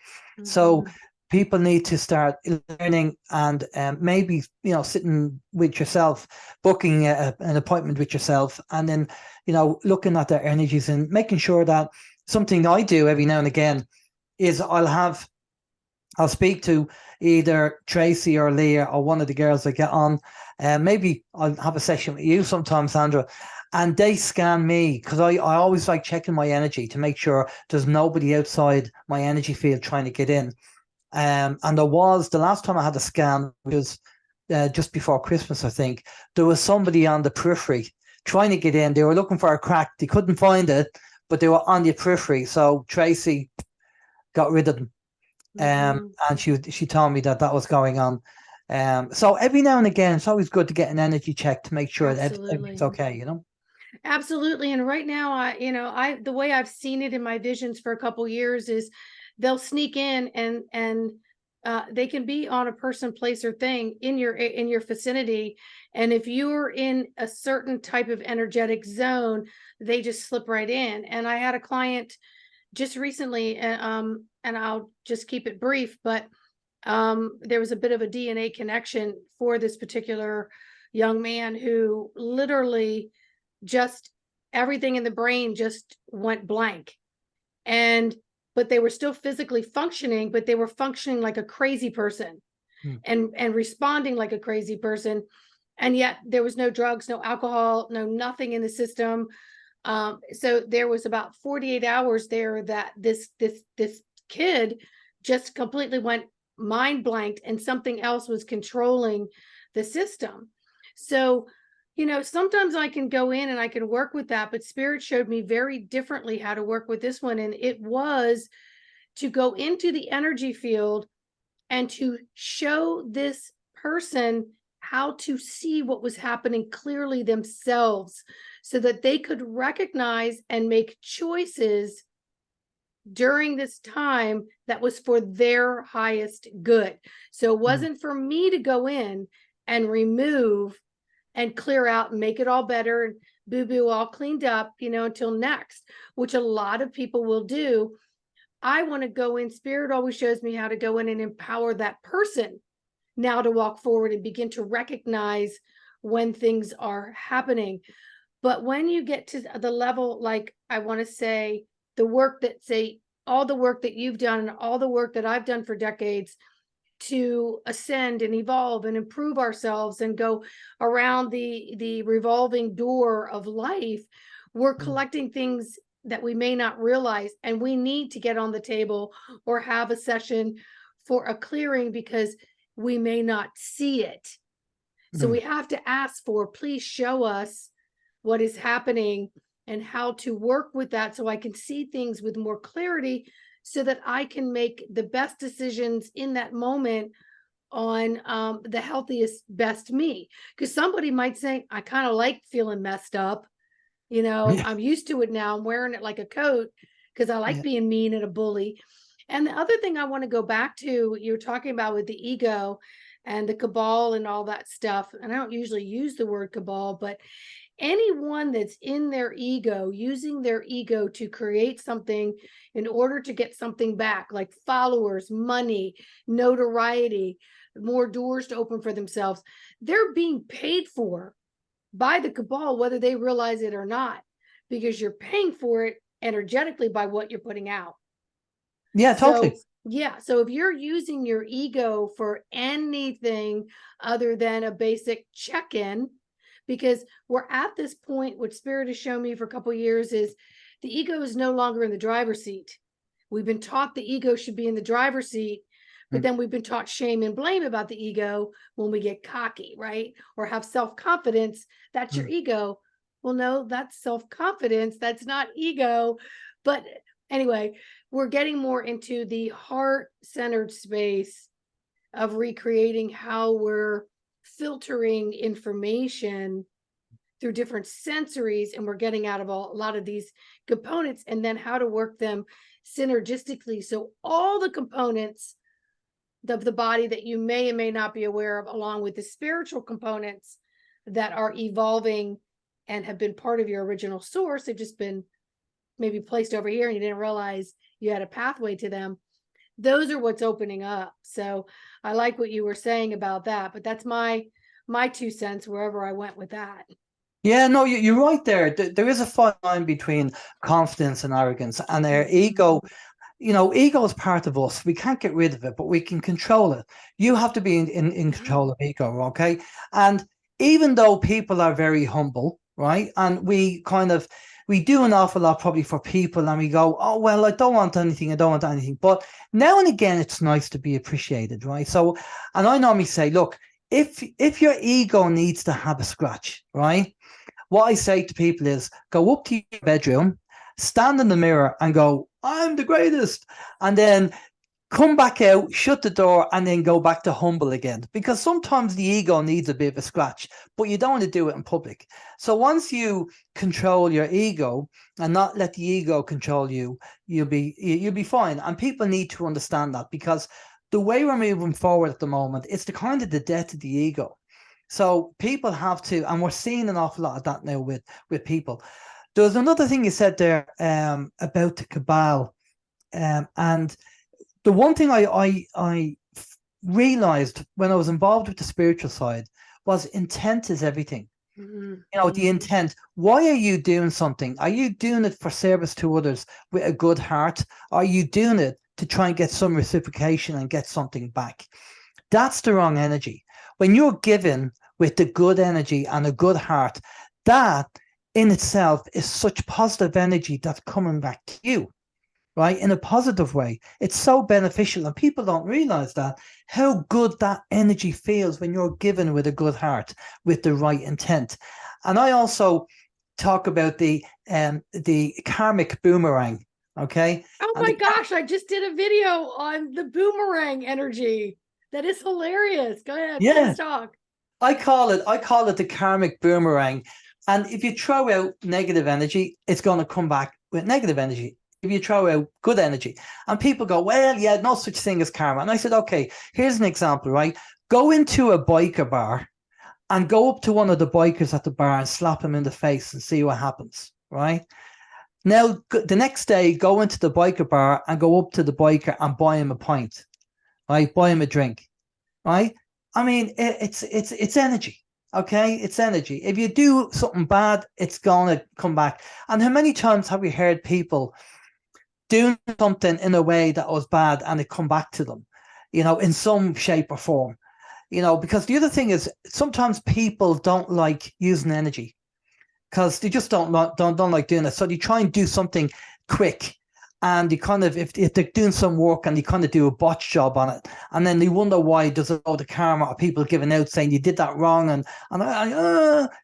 So people need to start learning, and maybe sitting with yourself, booking an appointment with yourself, and then looking at their energies and making sure that something I do every now and again is I'll speak to either Tracy or Leah or one of the girls that get on. Maybe I'll have a session with you sometime, Sandra, and they scan me because I always like checking my energy to make sure there's nobody outside my energy field trying to get in. And there was, the last time I had a scan, which was just before Christmas, I think, there was somebody on the periphery trying to get in. They were looking for a crack. They couldn't find it, but they were on the periphery. So Tracy got rid of them. And she told me that was going on. So every now and again, it's always good to get an energy check to make sure that everything's okay, you know? Absolutely. And right now, the way I've seen it in my visions for a couple years is they'll sneak in and they can be on a person, place, or thing in your vicinity. And if you're in a certain type of energetic zone, they just slip right in. And I had a client just recently, and I'll just keep it brief, but there was a bit of a DNA connection for this particular young man who literally just everything in the brain just went blank. But they were still physically functioning, but they were functioning like a crazy person and responding like a crazy person. And yet there was no drugs, no alcohol, no nothing in the system. So there was about 48 hours there that this kid just completely went mind blanked, and something else was controlling the system. So, sometimes I can go in and I can work with that, but Spirit showed me very differently how to work with this one. And it was to go into the energy field and to show this person how to see what was happening clearly themselves so that they could recognize and make choices during this time that was for their highest good. So it wasn't for me to go in and remove and clear out and make it all better and boo-boo all cleaned up, until next, which a lot of people will do. I want to go in. Spirit always shows me how to go in and empower that person now to walk forward and begin to recognize when things are happening. But when you get to the level, like I want to say, the work that all the work that you've done and all the work that I've done for decades to ascend and evolve and improve ourselves and go around the revolving door of life, we're collecting things that we may not realize, and we need to get on the table or have a session for a clearing because we may not see it. So we have to ask for, please show us what is happening and how to work with that so I can see things with more clarity so that I can make the best decisions in that moment on the healthiest, best me. Because somebody might say, I kind of like feeling messed up. I'm used to it now. I'm wearing it like a coat because I like being mean and a bully. And the other thing I want to go back to, you were talking about with the ego and the cabal and all that stuff. And I don't usually use the word cabal, but anyone that's in their ego, using their ego to create something in order to get something back, like followers, money, notoriety, more doors to open for themselves, they're being paid for by the cabal, whether they realize it or not, because you're paying for it energetically by what you're putting out. Yeah, totally. So if you're using your ego for anything other than a basic check-in, because we're at this point, what Spirit has shown me for a couple of years is the ego is no longer in the driver's seat. We've been taught the ego should be in the driver's seat, but then we've been taught shame and blame about the ego when we get cocky, right? Or have self-confidence. That's your ego. Well, no, that's self-confidence. That's not ego. But anyway, we're getting more into the heart-centered space of recreating how we're filtering information through different sensories, and we're getting out of a lot of these components, and then how to work them synergistically. So all the components of the body that you may and may not be aware of, along with the spiritual components that are evolving and have been part of your original source, they've just been maybe placed over here and you didn't realize you had a pathway to them. Those are what's opening up. So I like what you were saying about that, but that's my 2 cents wherever I went with that. Yeah, no, you're right there. There is a fine line between confidence and arrogance, and their ego. Ego is part of us. We can't get rid of it, but we can control it. You have to be in control of ego, okay? And even though people are very humble, right? And we do an awful lot probably for people, and we go, oh, well, I don't want anything. But now and again, it's nice to be appreciated, right? So, and I normally say, look, if your ego needs to have a scratch, right? What I say to people is go up to your bedroom, stand in the mirror and go, I'm the greatest. And then come back out, shut the door, and then go back to humble again. Because sometimes the ego needs a bit of a scratch, but you don't want to do it in public. So once you control your ego and not let the ego control you, you'll be fine. And people need to understand that, because the way we're moving forward at the moment, it's the kind of the death of the ego. So people have to, and we're seeing an awful lot of that now with people. There's another thing you said there about the cabal, and the one thing I realized when I was involved with the spiritual side was intent is everything. Mm-hmm. You know, the intent. Why are you doing something? Are you doing it for service to others with a good heart? Are you doing it to try and get some reciprocation and get something back? That's the wrong energy. When you're given with the good energy and a good heart, that in itself is such positive energy that's coming back to you, right? In a positive way. It's so beneficial, and people don't realize that, how good that energy feels when you're given with a good heart, with the right intent. And I also talk about the karmic boomerang, okay? Oh my gosh, I just did a video on the boomerang energy. That is hilarious. Go ahead, please talk. I call it the karmic boomerang. And if you throw out negative energy, it's going to come back with negative energy. If you throw out good energy, and people go, well, yeah, no such thing as karma. And I said, okay, here's an example, right? Go into a biker bar and go up to one of the bikers at the bar and slap him in the face and see what happens, right? Now, the next day, go into the biker bar and go up to the biker and buy him a pint, right? Buy him a drink, right? I mean, it's energy. Okay, it's energy. If you do something bad, it's gonna come back. And how many times have we heard people doing something in a way that was bad and it come back to them, you know, in some shape or form? You know, because the other thing is sometimes people don't like using energy because they just don't like doing it. So they try and do something quick. And they kind of, if they're doing some work and they kind of do a botch job on it, and then they wonder why there's all the karma of people giving out saying you did that wrong, and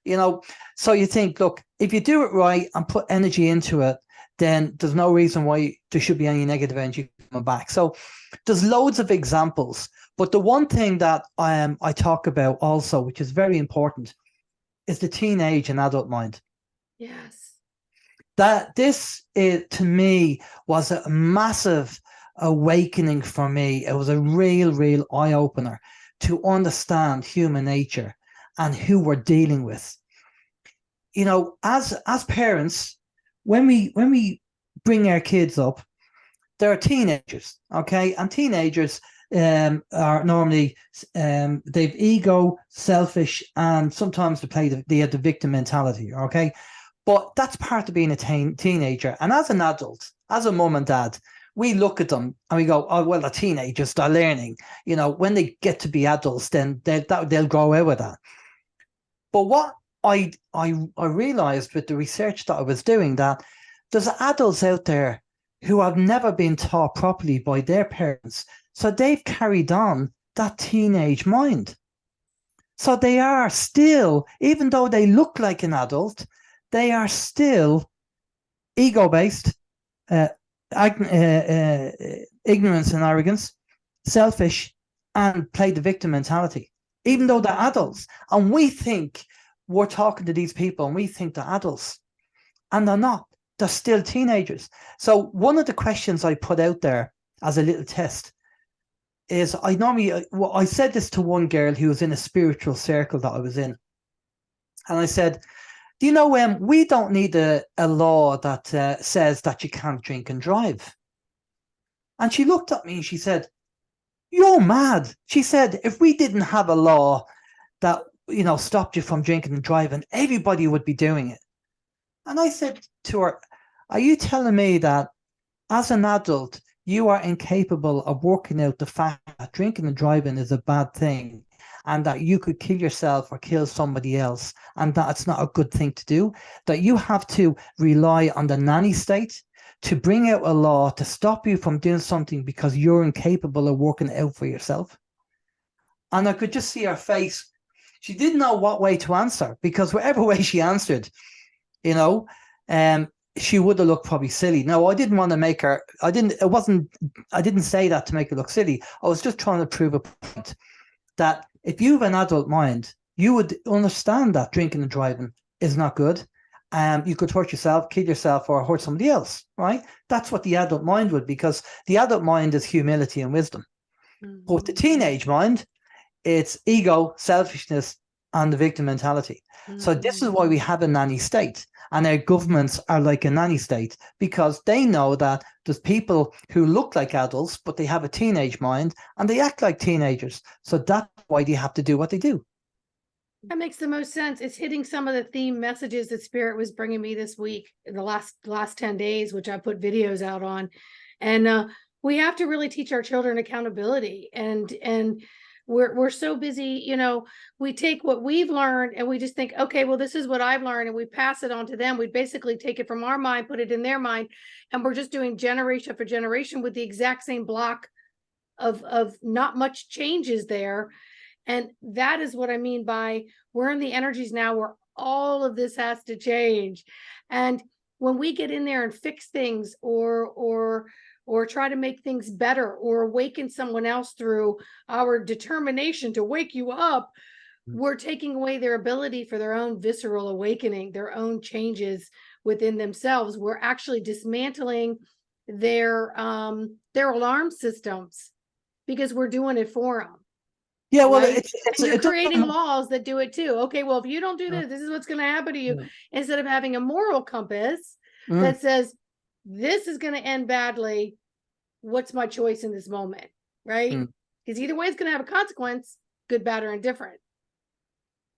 you know. So you think, look, if you do it right and put energy into it, then there's no reason why there should be any negative energy coming back. So there's loads of examples, but the one thing that I talk about also, which is very important, is the teenage and adult mind. Yes. That this to me was a massive awakening for me. It was a real eye opener to understand human nature and who we're dealing with. You know, as parents, when we bring our kids up, they're teenagers, okay, and teenagers are normally they've ego, selfish, and sometimes they have the victim mentality, okay. But that's part of being a teenager. And as an adult, as a mum and dad, we look at them and we go, oh, well, the teenagers, they're learning. You know, when they get to be adults, then they'll grow out with that. But what I realized with the research that I was doing, that there's adults out there who have never been taught properly by their parents. So they've carried on that teenage mind. So they are still, even though they look like an adult, they are still ego-based, ignorance and arrogance, selfish, and play the victim mentality, even though they're adults. And we think we're talking to these people and we think they're adults, and they're not. They're still teenagers. So one of the questions I put out there as a little test is, I said this to one girl who was in a spiritual circle that I was in. And I said, do you know, we don't need a law that says that you can't drink and drive. And she looked at me and she said, you're mad. She said, if we didn't have a law that, you know, stopped you from drinking and driving, everybody would be doing it. And I said to her, are you telling me that as an adult, you are incapable of working out the fact that drinking and driving is a bad thing, and that you could kill yourself or kill somebody else, and that it's not a good thing to do, that you have to rely on the nanny state to bring out a law to stop you from doing something because you're incapable of working it out for yourself. And I could just see her face. She didn't know what way to answer, because whatever way she answered, you know, she would have looked probably silly. No, I didn't want to make her, I didn't say that to make her look silly. I was just trying to prove a point that if you have an adult mind, you would understand that drinking and driving is not good. You could hurt yourself, kill yourself, or hurt somebody else, right? That's what the adult mind would, because the adult mind is humility and wisdom. But with the teenage mind, it's ego, selfishness, and the victim mentality. So this is why we have a nanny state. And our governments are like a nanny state, because they know that there's people who look like adults, but they have a teenage mind and they act like teenagers. So that's why they have to do what they do. That makes the most sense. It's hitting some of the theme messages that Spirit was bringing me this week, in the last 10 days, which I put videos out on. And we have to really teach our children accountability. And we're so busy, you know, we take what we've learned and we just think, okay, well, this is what I've learned, and we pass it on to them. We basically take it from our mind, put it in their mind, and we're just doing generation after generation with the exact same block of not much changes there. And that is what I mean by we're in the energies now where all of this has to change. And when we get in there and fix things or try to make things better or awaken someone else through our determination to wake you up, we're taking away their ability for their own visceral awakening, their own changes within themselves. We're actually dismantling their alarm systems because we're doing it for them. Yeah, well, right? You're creating laws that do it too. Okay, well, if you don't do this, this is what's going to happen to you. Instead of having a moral compass that says, this is going to end badly, what's my choice in this moment, right? Because either way, it's going to have a consequence, good, bad, or indifferent.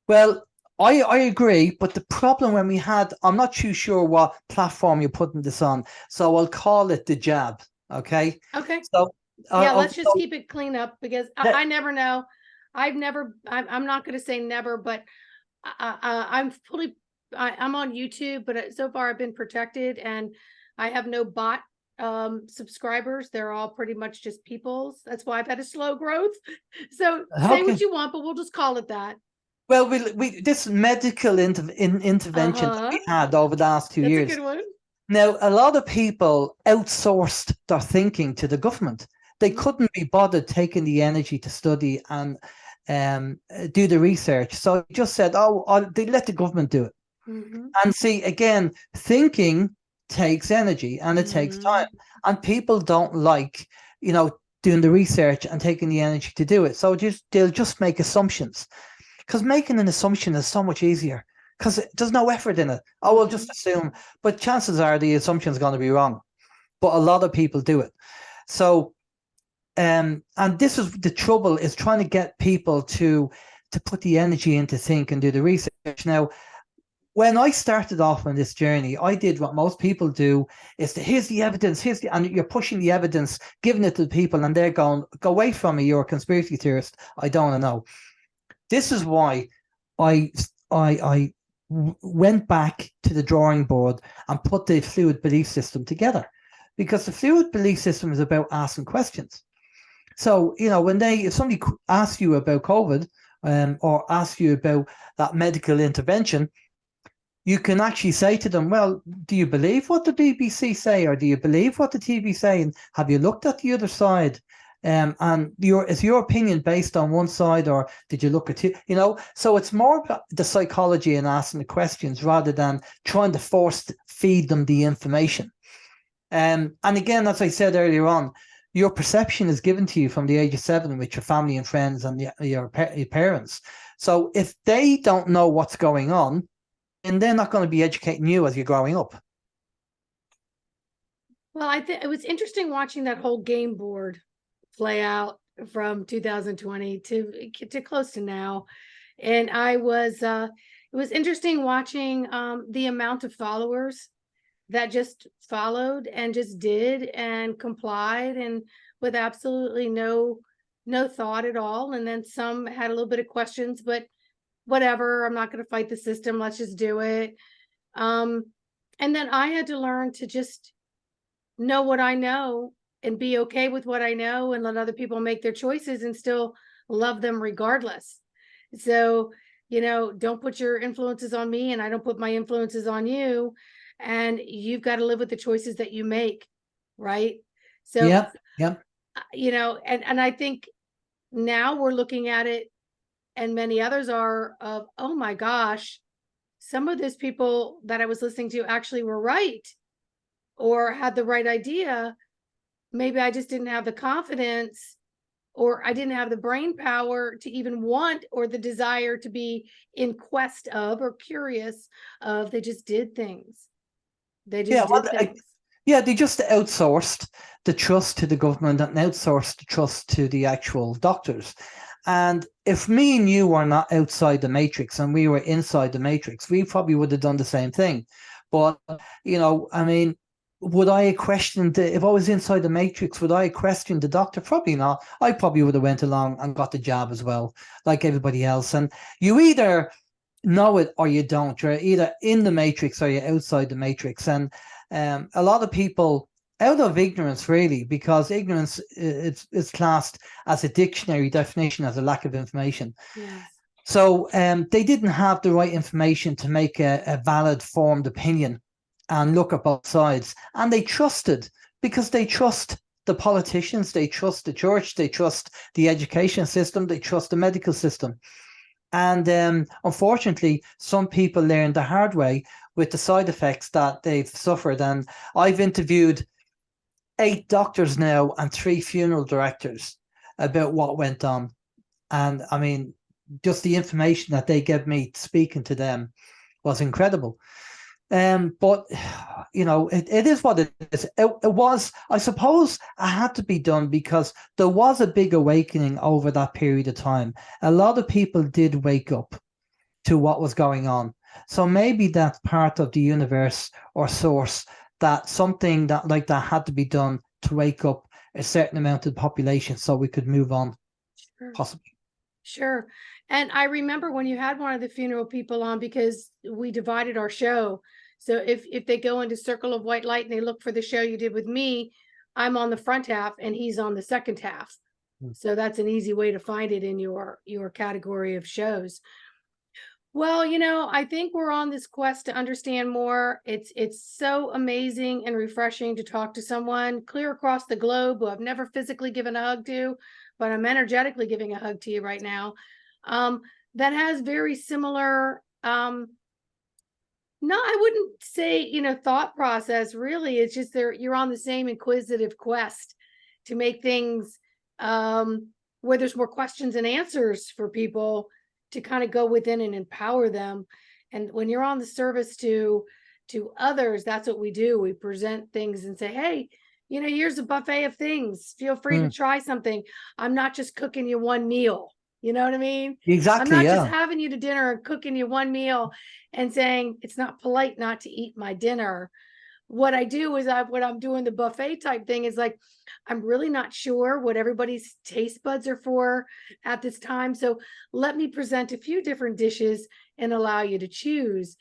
Well, I agree, but the problem when we had, I'm not too sure what platform you're putting this on, so I'll call it the jab, okay? Okay. So yeah, let's just keep it clean up, because I never know. I'm not going to say never, but I'm on YouTube, but so far I've been protected, and I have no bot subscribers. They're all pretty much just people's. That's why I've had a slow growth. So say what you want, but we'll just call it that. Well, we this medical intervention that we had over the last 2 years. That's a good one. Now, a lot of people outsourced their thinking to the government. They couldn't be bothered taking the energy to study and do the research. So they just said, they let the government do it. And see, again, thinking takes energy and it takes time. And people don't like, you know, doing the research and taking the energy to do it. So they'll just make assumptions. Because making an assumption is so much easier, because there's no effort in it. Oh, we'll just assume. But chances are the assumption is going to be wrong. But a lot of people do it. So, and this is the trouble, is trying to get people to put the energy into think and do the research. Now, when I started off on this journey, I did what most people do, is here's the evidence, and you're pushing the evidence, giving it to the people, and they're going, go away from me, you're a conspiracy theorist. I don't want to know. This is why I went back to the drawing board and put the fluid belief system together, because the fluid belief system is about asking questions. So, you know, if somebody asks you about COVID or asks you about that medical intervention, you can actually say to them, well, do you believe what the BBC say, or do you believe what the TV say? And have you looked at the other side? And is your opinion based on one side, or did you look at you know? So it's more about the psychology and asking the questions rather than trying to feed them the information. And again, as I said earlier on, your perception is given to you from the age of 7 with your family and friends and your parents. So if they don't know what's going on, then they're not going to be educating you as you're growing up. Well, I think it was interesting watching that whole game board play out from 2020 to close to now. And it was interesting watching the amount of followers that just followed and just did and complied, and with absolutely no no thought at all. And then some had a little bit of questions, but whatever, I'm not going to fight the system. Let's just do it. Um, and then I had to learn to just know what I know and be okay with what I know and let other people make their choices and still love them regardless. So, don't put your influences on me and I don't put my influences on you. And you've got to live with the choices that you make. Right. So, Yep. Yep. and I think now we're looking at it, and many others are, of, oh my gosh, some of those people that I was listening to actually were right or had the right idea. Maybe I just didn't have the confidence, or I didn't have the brain power to even want, or the desire to be in quest of or curious of. They just did things. They Yeah. just did things. Yeah, they just outsourced the trust to the government and outsourced the trust to the actual doctors. And if me and you were not outside the matrix and we were inside the matrix, we probably would have done the same thing. But, I mean, would I have questioned if I was inside the matrix, would I have questioned the doctor? Probably not. I probably would have went along and got the jab as well, like everybody else. And you either know it or you don't. You're either in the matrix or you're outside the matrix. And a lot of people, out of ignorance, really, because ignorance is classed as a dictionary definition as a lack of information. Yes. So they didn't have the right information to make a valid formed opinion and look at both sides. And they trusted, because they trust the politicians, they trust the church, they trust the education system, they trust the medical system. And unfortunately, some people learned the hard way with the side effects that they've suffered. And I've interviewed 8 doctors now and 3 funeral directors about what went on. And I mean, just the information that they gave me speaking to them was incredible. But it is what it is. It was, I suppose, it had to be done because there was a big awakening over that period of time. A lot of people did wake up to what was going on. So maybe that's part of the universe or source, that something that like that had to be done to wake up a certain amount of the population so we could move on, Sure. possibly. Sure. And I remember when you had one of the funeral people on, because we divided our show. So if they go into Circle of White Light and they look for the show you did with me, I'm on the front half and he's on the second half. So that's an easy way to find it in your category of shows. Well, I think we're on this quest to understand more. It's so amazing and refreshing to talk to someone clear across the globe who I've never physically given a hug to, but I'm energetically giving a hug to you right now. That has very similar, no, I wouldn't say, thought process. Really, it's just you're on the same inquisitive quest to make things where there's more questions and answers for people to kind of go within and empower them. And when you're on the service to others, that's what we do. We present things and say, hey, here's a buffet of things. Feel free to try something. I'm not just cooking you one meal. You know what I mean? I'm Exactly, not yeah. just having you to dinner and cooking you one meal and saying it's not polite not to eat my dinner. What I do is what I'm doing, the buffet type thing, is like, I'm really not sure what everybody's taste buds are for at this time. So let me present a few different dishes and allow you to choose.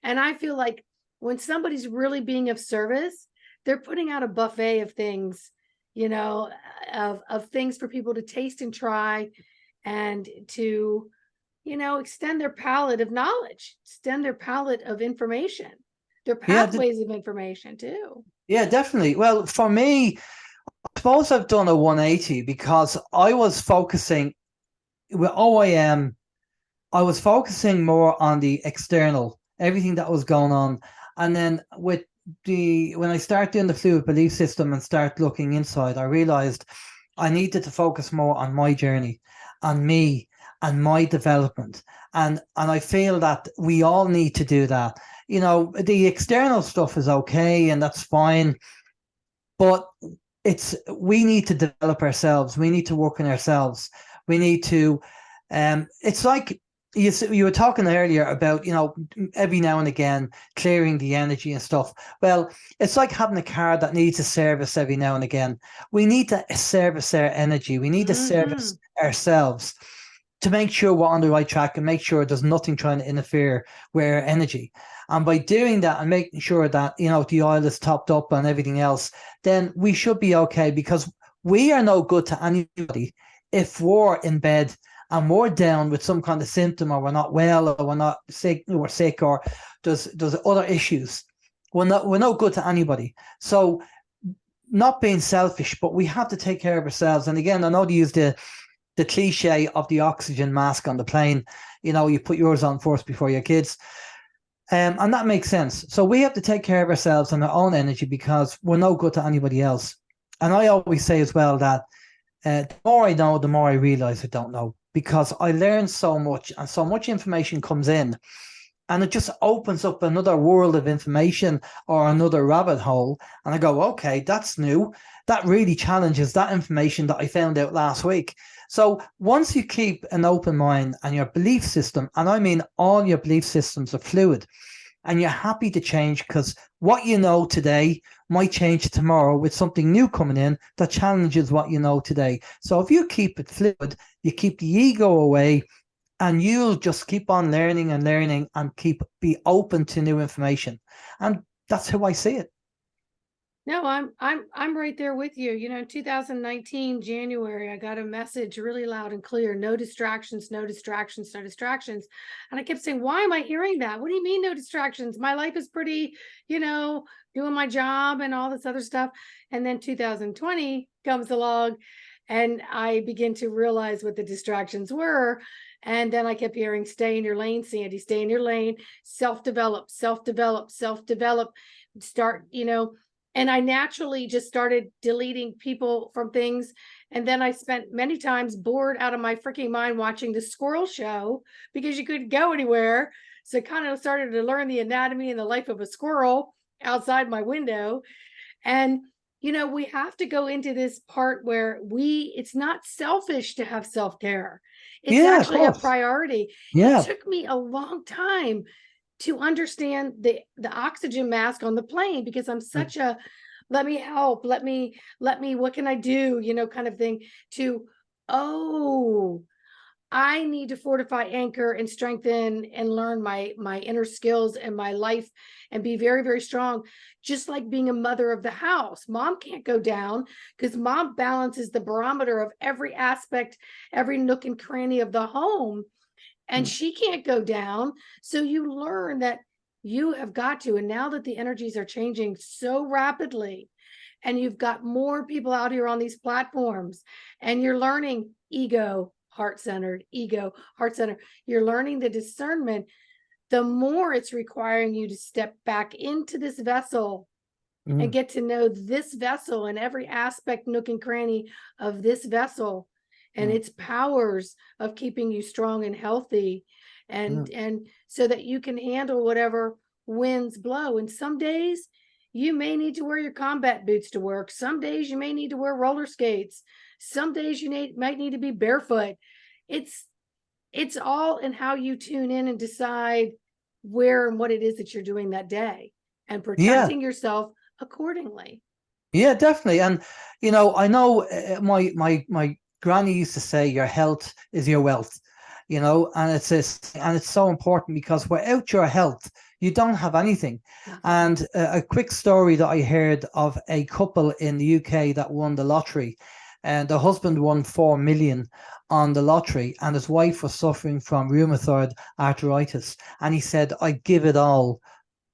And I feel like when somebody's really being of service, they're putting out a buffet of things, of things for people to taste and try, and to, extend their palette of knowledge, extend their palette of information, their pathways of information too. Yeah, definitely. Well, for me, I suppose I've done a 180 because I was focusing with OIM. I was focusing more on the external, everything that was going on. And then when I start doing the fluid belief system and start looking inside, I realized I needed to focus more on my journey, on me and my development. And I feel that we all need to do that. The external stuff is okay and that's fine, but we need to develop ourselves. We need to work on ourselves. We need to, it's like you were talking earlier about, every now and again clearing the energy and stuff. Well, it's like having a car that needs a service every now and again. We need to service our energy. We need to service ourselves to make sure we're on the right track and make sure there's nothing trying to interfere with our energy. And by doing that and making sure that, the oil is topped up and everything else, then we should be okay, because we are no good to anybody if we're in bed and we're down with some kind of symptom, or we're not well, or we're sick, or there's other issues. We're no good to anybody. So not being selfish, but we have to take care of ourselves. And again, I know they use the cliche of the oxygen mask on the plane. You put yours on first before your kids. And that makes sense. So we have to take care of ourselves and our own energy, because we're no good to anybody else. And I always say as well that the more I know, the more I realize I don't know, because I learn so much and so much information comes in, and it just opens up another world of information or another rabbit hole. And I go, okay, that's new. That really challenges that information that I found out last week. So once you keep an open mind and your belief system, and I mean all your belief systems are fluid, and you're happy to change, because what you know today might change tomorrow with something new coming in that challenges what you know today. So if you keep it fluid, you keep the ego away, and you'll just keep on learning and learning and be open to new information. And that's how I see it. No, I'm right there with you. In 2019 January, I got a message really loud and clear: no distractions, no distractions, no distractions. And I kept saying, why am I hearing that? What do you mean no distractions? My life is pretty, doing my job and all this other stuff. And then 2020 comes along, and I begin to realize what the distractions were. And then I kept hearing, stay in your lane, Sandy, stay in your lane, self-develop, self-develop, self-develop, start, and I naturally just started deleting people from things. And then I spent many times bored out of my freaking mind watching the squirrel show, because you couldn't go anywhere. So I kind of started to learn the anatomy and the life of a squirrel outside my window. And, we have to go into this part where it's not selfish to have self-care. It's actually a priority. Yeah. It took me a long time to understand the oxygen mask on the plane, because I'm such a let me help, let me, what can I do, kind of thing, to, I need to fortify, anchor, and strengthen and learn my inner skills and my life, and be very, very strong. Just like being a mother of the house, mom can't go down, because mom balances the barometer of every aspect, every nook and cranny of the home, and she can't go down. So you learn that you have got to. And now that the energies are changing so rapidly, and you've got more people out here on these platforms, and you're learning ego, heart-centered, ego, heart-centered, you're learning the discernment, the more it's requiring you to step back into this vessel and get to know this vessel and every aspect, nook and cranny of this vessel, and its powers of keeping you strong and healthy, and so that you can handle whatever winds blow. And some days you may need to wear your combat boots to work. Some days you may need to wear roller skates. Some days you might need to be barefoot. It's all in how you tune in and decide where and what it is that you're doing that day, and protecting yourself accordingly. Yeah, definitely. And I know my granny used to say, your health is your wealth, and it's so important, because without your health, you don't have anything. And a quick story that I heard of a couple in the UK that won the lottery, and the husband won 4 million on the lottery, and his wife was suffering from rheumatoid arthritis. And he said, I'd give it all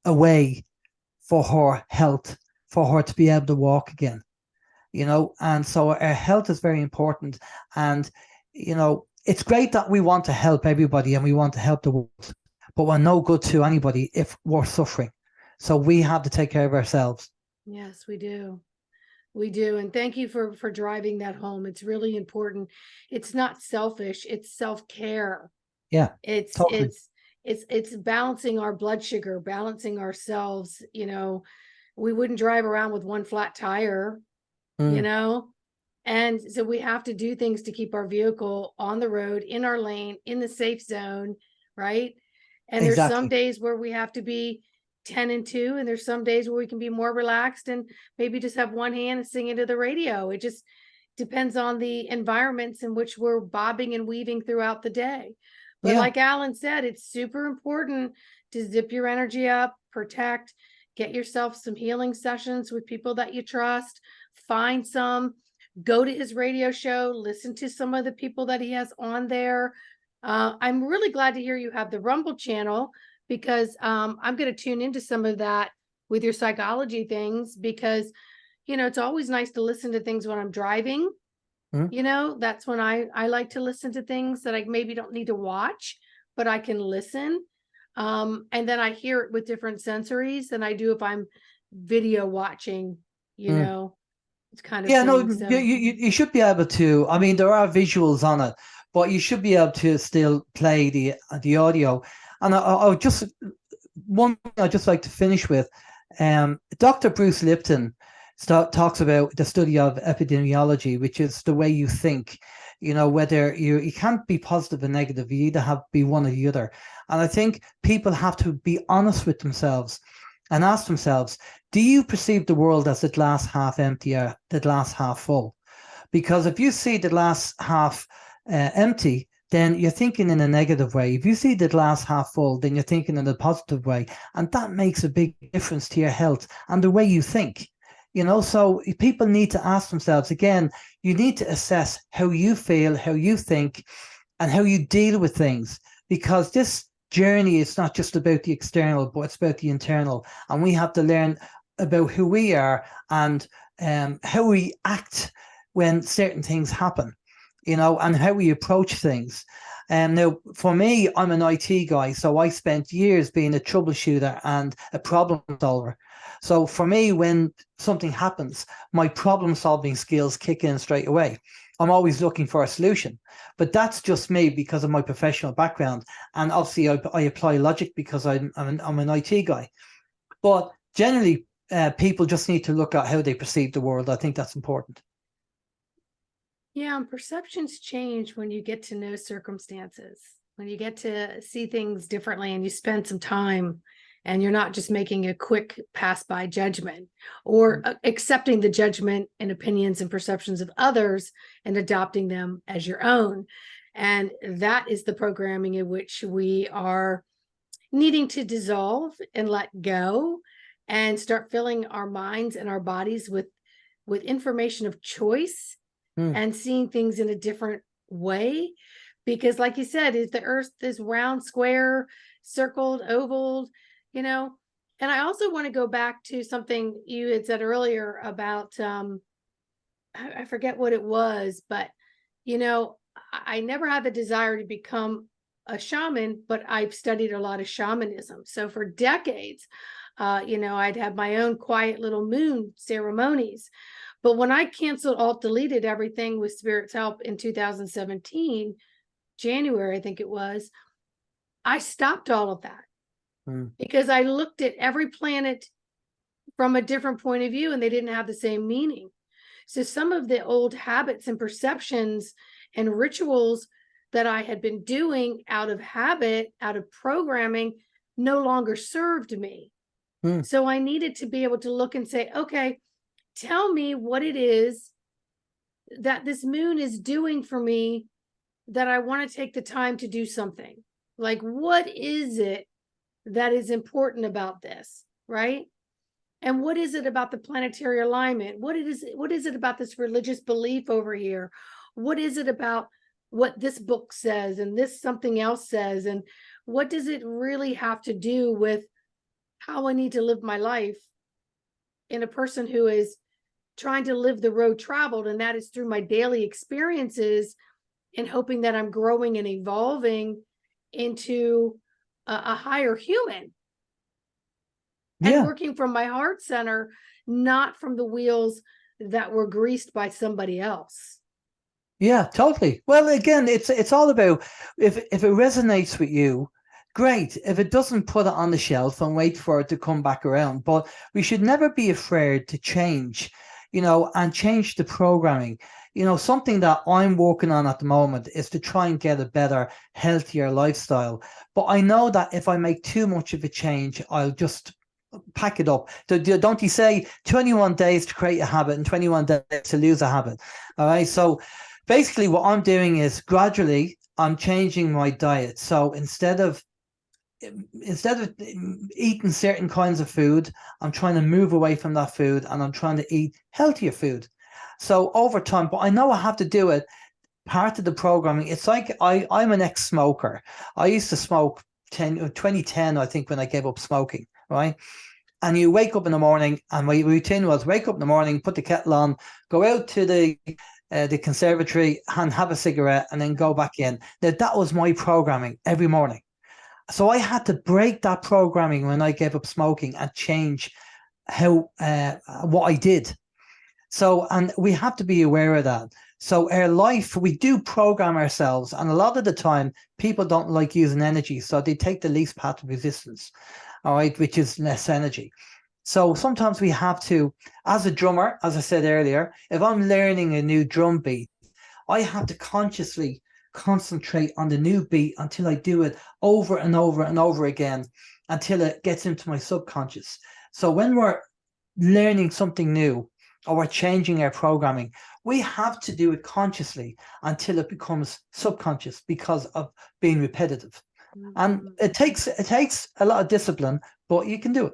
away for her health, for her to be able to walk again. And so our health is very important. And, it's great that we want to help everybody and we want to help the world, but we're no good to anybody if we're suffering. So we have to take care of ourselves. Yes, we do. We do. And thank you for driving that home. It's really important. It's not selfish. It's self-care. Yeah, It's totally. it's balancing our blood sugar, balancing ourselves. We wouldn't drive around with one flat tire, and so we have to do things to keep our vehicle on the road, in our lane, in the safe zone, right? And there's some Exactly. days where we have to be 10 and 2, and there's some days where we can be more relaxed and maybe just have one hand and sing into the radio. It just depends on the environments in which we're bobbing and weaving throughout the day. But Yeah. like Alan said, it's super important to zip your energy up, protect, get yourself some healing sessions with people that you trust, find some, go to his radio show, listen to some of the people that he has on there. I'm really glad to hear you have the Rumble channel, because I'm going to tune into some of that with your psychology things, because, you know, it's always nice to listen to things when I'm driving. Mhm. You know, that's when I like to listen to things that I maybe don't need to watch, but I can listen. And then I hear it with different sensories than I do if I'm video watching, you Mm. know, it's kind of Yeah, no, thing. So you should be able to. I mean, there are visuals on it, but you should be able to still play the audio. And I would just one thing I'd just like to finish with. Dr. Bruce Lipton talks about the study of epidemiology, which is the way you think. You know, whether you can't be positive and negative, you either have to be one or the other. And I think people have to be honest with themselves and ask themselves, do you perceive the world as the glass half empty or the glass half full? Because if you see the glass half empty, then you're thinking in a negative way. If you see the glass half full, then you're thinking in a positive way. And that makes a big difference to your health and the way you think. You know, so people need to ask themselves, again, you need to assess how you feel, how you think, and how you deal with things. Because this journey is not just about the external, but it's about the internal. And we have to learn about who we are and how we act when certain things happen, you know, and how we approach things. And now, for me, I'm an IT guy, so I spent years being a troubleshooter and a problem solver. So for me, when something happens, my problem solving skills kick in straight away. I'm always looking for a solution, but that's just me because of my professional background. And obviously I apply logic because I'm an IT guy. But generally, people just need to look at how they perceive the world. I think that's important. yeah, and perceptions change when you get to know circumstances, when you get to see things differently and you spend some time and you're not just making a quick pass by judgment or accepting the judgment and opinions and perceptions of others and adopting them as your own. And that is the programming in which we are needing to dissolve and let go and start filling our minds and our bodies with information of choice and seeing things in a different way. Because like you said, is the earth is round, square, circled, oval, you know? And I also want to go back to something you had said earlier about I forget what it was, but you know, I never had the desire to become a shaman, but I've studied a lot of shamanism. So for decades, you know, I'd have my own quiet little moon ceremonies. But when I canceled, alt deleted everything with Spirit's help in 2017, January, I think it was, I stopped all of that because I looked at every planet from a different point of view and they didn't have the same meaning. So some of the old habits and perceptions and rituals that I had been doing out of habit, out of programming, no longer served me. So I needed to be able to look and say, okay, tell me what it is that this moon is doing for me that I want to take the time to do something. Like, what is it that is important about this, right? And what is it about the planetary alignment? What is it about this religious belief over here? What is it about what this book says and this something else says? And what does it really have to do with how I need to live my life in a person who is trying to live the road traveled, and that is through my daily experiences and hoping that I'm growing and evolving into a higher human and working from my heart center, not from the wheels that were greased by somebody else. Yeah, totally. Well, again, it's all about if it resonates with you, great. If it doesn't, put it on the shelf and wait for it to come back around. But we should never be afraid to change, you know, and change the programming. something that I'm working on at the moment is to try and get a better, healthier lifestyle. But I know that if I make too much of a change, I'll just pack it up. Don't you say 21 days to create a habit and 21 days to lose a habit? All right. So basically what I'm doing is gradually I'm changing my diet. So instead of eating certain kinds of food, I'm trying to move away from that food and I'm trying to eat healthier food. So over time, but I know I have to do it. Part of the programming, it's like I'm an ex-smoker. I used to smoke 2010, I think, when I gave up smoking, right? And you wake up in the morning, and my routine was wake up in the morning, put the kettle on, go out to the conservatory and have a cigarette, and then go back in. Now, that was my programming every morning. So I had to break that programming when I gave up smoking and change how what I did. So, and we have to be aware of that. So our life, we do program ourselves, and a lot of the time people don't like using energy, so they take the least path of resistance, all right, which is less energy. So sometimes we have to, as a drummer, as I said earlier, if I'm learning a new drum beat, I have to consciously concentrate on the new beat until I do it over and over and over again until it gets into my subconscious. So when we're learning something new, or we're changing our programming, we have to do it consciously until it becomes subconscious because of being repetitive. And it takes a lot of discipline, but you can do it.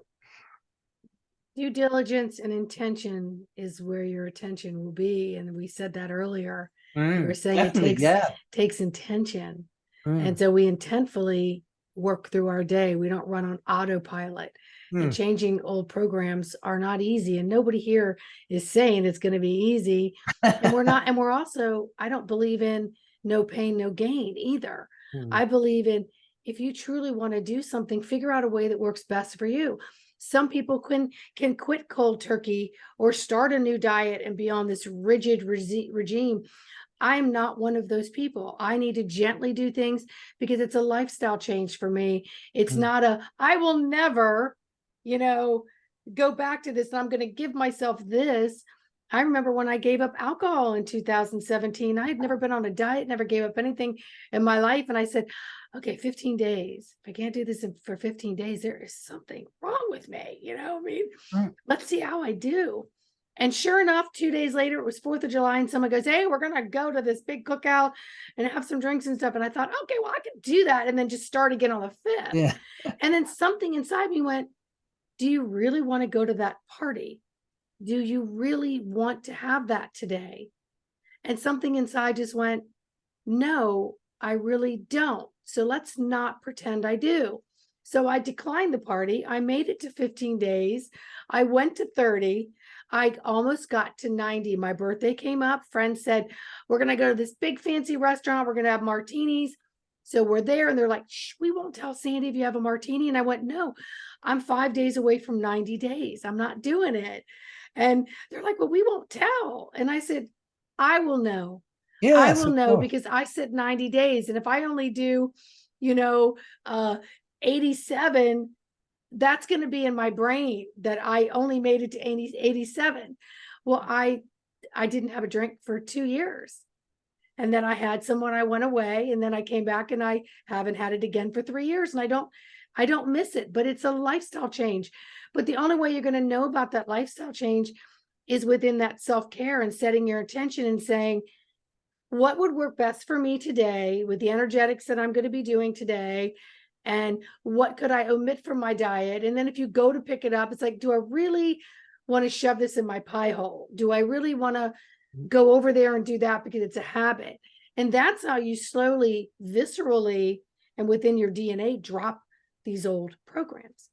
Due diligence and intention is where your attention will be. And we said that earlier. We were saying it takes intention. And so we intentfully work through our day. We don't run on autopilot. And changing old programs are not easy. And nobody here is saying it's going to be easy. And we're not. And we're also, I don't believe in no pain, no gain either. I believe in, if you truly want to do something, figure out a way that works best for you. Some people can quit cold turkey or start a new diet and be on this rigid regime. I'm not one of those people. I need to gently do things because it's a lifestyle change for me. It's not I will never, go back to this. And I'm going to give myself this. I remember when I gave up alcohol in 2017, I had never been on a diet, never gave up anything in my life. And I said, okay, 15 days. If I can't do this for 15 days, there is something wrong with me. Let's see how I do. And sure enough, 2 days later, it was 4th of July, and someone goes, hey, we're going to go to this big cookout and have some drinks and stuff. And I thought, okay, well, I can do that. And then just start again on the 5th. Yeah. And then something inside me went, do you really want to go to that party? Do you really want to have that today? And something inside just went, no, I really don't. So let's not pretend I do. So I declined the party. I made it to 15 days. I went to 30. I almost got to 90. My birthday came up. Friends said, we're going to go to this big fancy restaurant. We're going to have martinis. So we're there and they're like, shh, we won't tell Sandy if you have a martini. And I went, no, I'm 5 days away from 90 days. I'm not doing it. And they're like, well, we won't tell. And I said, I will know. Yes, I will know because I said 90 days. And if I only do, 87, that's going to be in my brain that I only made it to 87. Well, I didn't have a drink for 2 years. And then I had some when I went away, and then I came back and I haven't had it again for 3 years. And I don't miss it, but it's a lifestyle change. But the only way you're going to know about that lifestyle change is within that self-care and setting your intention and saying, what would work best for me today with the energetics that I'm going to be doing today? And what could I omit from my diet? And then if you go to pick it up, it's like, do I really want to shove this in my pie hole? Do I really want to go over there and do that because it's a habit? And that's how you slowly, viscerally, and within your DNA drop these old programs.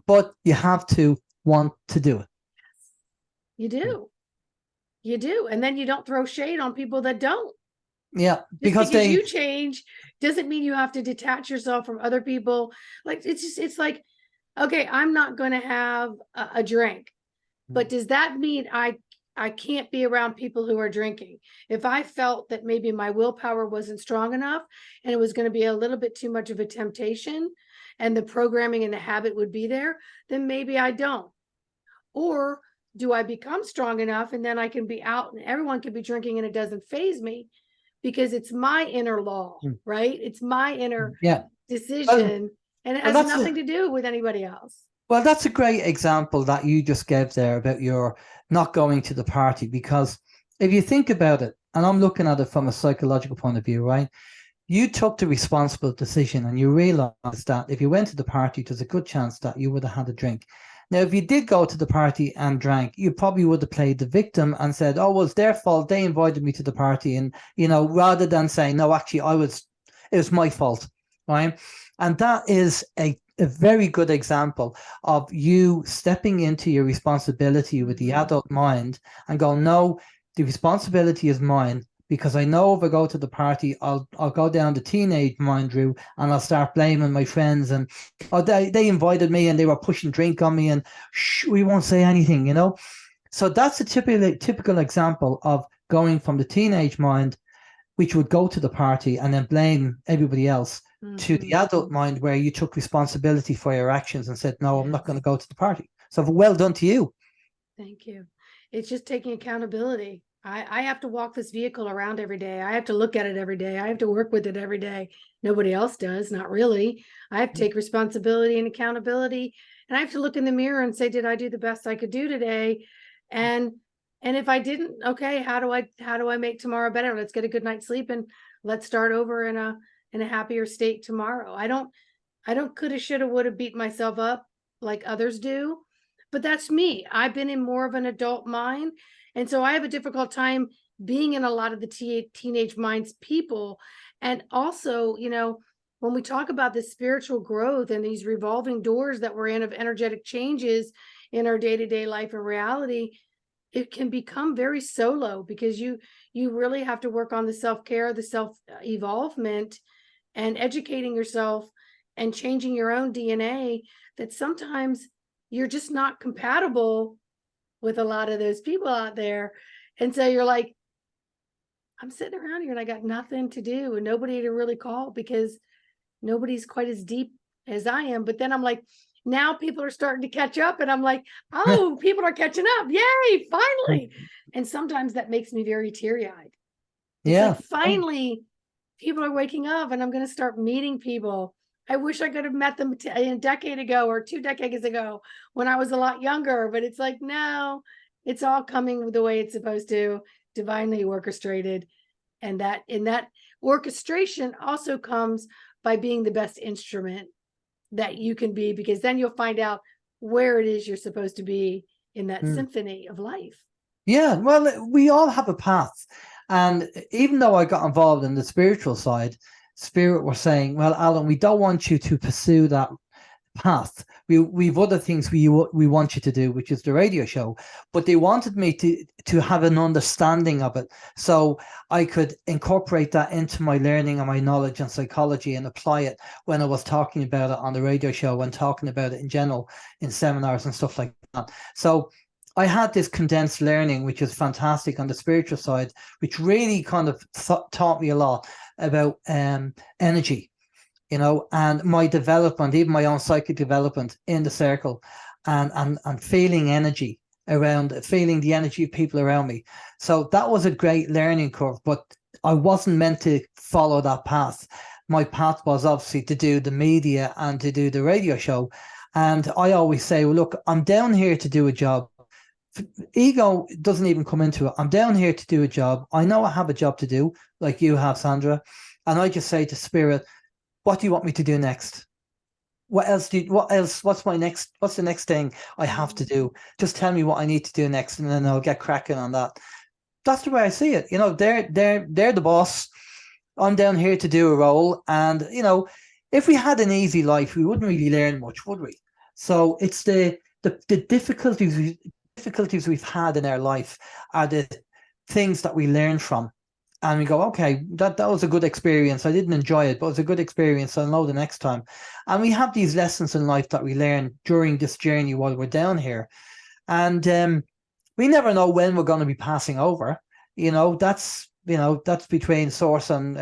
But you have to want to do it. You do. You do. And then you don't throw shade on people that don't. Yeah, because you change doesn't mean you have to detach yourself from other people. Like it's like, okay, I'm not going to have a drink, but does that mean I can't be around people who are drinking? If I felt that maybe my willpower wasn't strong enough and it was going to be a little bit too much of a temptation and the programming and the habit would be there, then maybe I don't. Or do I become strong enough and then I can be out and everyone can be drinking and it doesn't faze me because it's my inner law, right? It's my inner decision, and it has nothing to do with anybody else. Well, that's a great example that you just gave there about your not going to the party, because if you think about it, and I'm looking at it from a psychological point of view, right? You took the responsible decision and you realized that if you went to the party, there's a good chance that you would have had a drink. Now, if you did go to the party and drank, you probably would have played the victim and said, oh, well, it's their fault. They invited me to the party. And, rather than saying, no, actually, it was my fault, right? And that is a very good example of you stepping into your responsibility with the adult mind and go, no, the responsibility is mine, because I know if I go to the party, I'll go down the teenage mind route and I'll start blaming my friends and they invited me and they were pushing drink on me and we won't say anything, So that's a typical example of going from the teenage mind, which would go to the party and then blame everybody else, to the adult mind where you took responsibility for your actions and said, no, I'm not going to go to the party. So well done to you. Thank you. It's just taking accountability. I have to walk this vehicle around every day. I have to look at it every day. I have to work with it every day. Nobody else does, not really. I have to take responsibility and accountability. And I have to look in the mirror and say, did I do the best I could do today? And if I didn't, okay, how do I make tomorrow better? Let's get a good night's sleep and let's start over in a happier state tomorrow. I don't coulda, shoulda, woulda beat myself up like others do, but that's me. I've been in more of an adult mind. And so I have a difficult time being in a lot of the teenage minds people. And also, when we talk about this spiritual growth and these revolving doors that we're in of energetic changes in our day-to-day life and reality, it can become very solo because you really have to work on the self-care, the self-evolvement, and educating yourself and changing your own DNA, that sometimes you're just not compatible with a lot of those people out there. And so you're like, I'm sitting around here and I got nothing to do and nobody to really call because nobody's quite as deep as I am. But then I'm like, now people are starting to catch up and I'm like, oh, people are catching up. Yay, finally. And sometimes that makes me very teary-eyed. Like, finally, people are waking up and I'm going to start meeting people. I wish I could have met them a decade ago or 2 decades ago when I was a lot younger, but it's like, no, it's all coming the way it's supposed to, divinely orchestrated. And that orchestration also comes by being the best instrument that you can be, because then you'll find out where it is you're supposed to be in that symphony of life. Yeah, well, we all have a path. And even though I got involved in the spiritual side, Spirit were saying, well, Alan, we don't want you to pursue that path. We've other things we want you to do, which is the radio show. But they wanted me to have an understanding of it so I could incorporate that into my learning and my knowledge and psychology and apply it when I was talking about it on the radio show and talking about it in general in seminars and stuff like that. So I had this condensed learning, which is fantastic on the spiritual side, which really kind of taught me a lot about energy, and my development, even my own psychic development in the circle, and feeling energy around, feeling the energy of people around me. So that was a great learning curve, but I wasn't meant to follow that path. My path was obviously to do the media and to do the radio show. And I always say, well, look, I'm down here to do a job. Ego doesn't even come into it. I'm down here to do a job. I know I have a job to do, like you have, Sandra. And I just say to Spirit, what do you want me to do next? What's the next thing I have to do? Just tell me what I need to do next, and then I'll get cracking on that. That's the way I see it. They're the boss. I'm down here to do a role. And, if we had an easy life, we wouldn't really learn much, would we? So it's the difficulties we've had in our life are the things that we learn from. And we go, okay, that was a good experience. I didn't enjoy it, but it was a good experience. I'll know the next time. And we have these lessons in life that we learn during this journey while we're down here. And we never know when we're going to be passing over. That's between source and,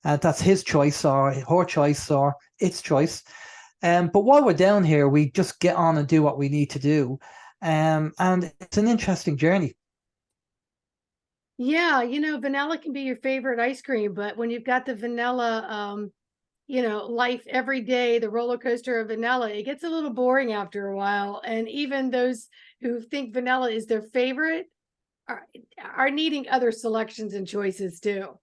that's his choice or her choice or its choice. But while we're down here, we just get on and do what we need to do. And it's an interesting journey. Yeah, vanilla can be your favorite ice cream, but when you've got the vanilla, life every day, the roller coaster of vanilla, it gets a little boring after a while. And even those who think vanilla is their favorite are, are needing other selections and choices too.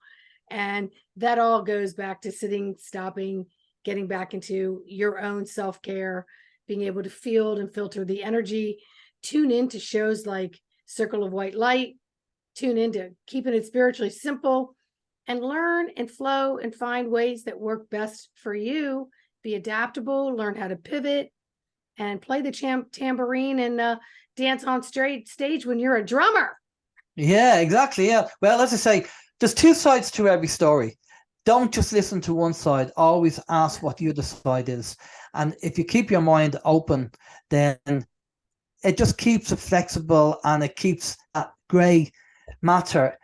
And that all goes back to sitting, stopping, getting back into your own self-care, being able to field and filter the energy, tune into shows like Circle of White Light, tune into keeping it spiritually simple, and learn and flow and find ways that work best for you. Be adaptable, learn how to pivot, and play the tambourine and dance on stage when you're a drummer. Yeah, exactly. Yeah. Well, as I say, there's two sides to every story. Don't just listen to one side. Always ask what the other side is. And if you keep your mind open, then it just keeps it flexible and it keeps that grey matter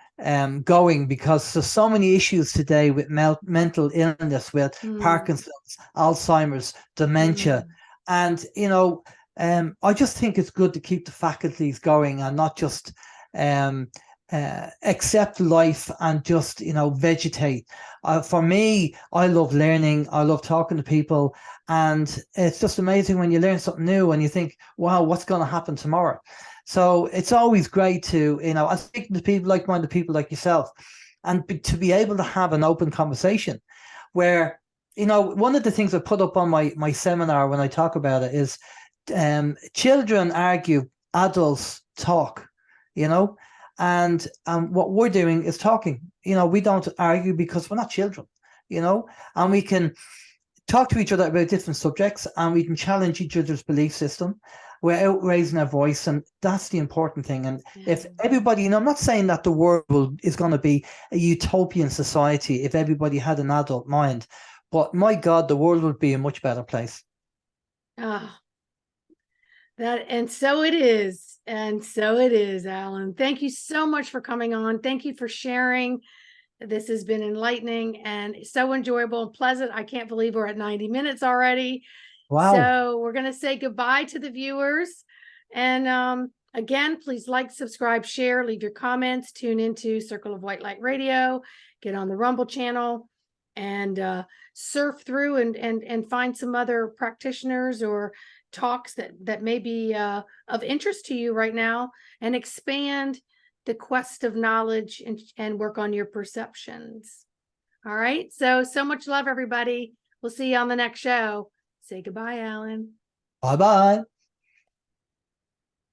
going, because there's so many issues today with mental illness, with Parkinson's, Alzheimer's, dementia. And, I just think it's good to keep the faculties going and not just accept life and just, vegetate. For me, I love learning. I love talking to people. And it's just amazing when you learn something new and you think, wow, what's going to happen tomorrow? So it's always great to, I speak to people, like-minded people like yourself, and to be able to have an open conversation where, one of the things I put up on my seminar when I talk about it is children argue, adults talk, and what we're doing is talking. We don't argue because we're not children, and we can talk to each other about different subjects, and we can challenge each other's belief system. We're out raising our voice, and that's the important thing. And if everybody, I'm not saying that the world is going to be a utopian society if everybody had an adult mind, but my God, the world would be a much better place. And so it is. And so it is, Alan. Thank you so much for coming on. Thank you for sharing. This has been enlightening and so enjoyable and pleasant. I can't believe we're at 90 minutes already. Wow. So we're going to say goodbye to the viewers. And again, please like, subscribe, share, leave your comments, tune into Circle of White Light Radio, get on the Rumble channel, and surf through and find some other practitioners or talks that may be of interest to you right now, and expand the quest of knowledge and work on your perceptions. All right. So much love, everybody. We'll see you on the next show. Say goodbye, Alan. Bye-bye.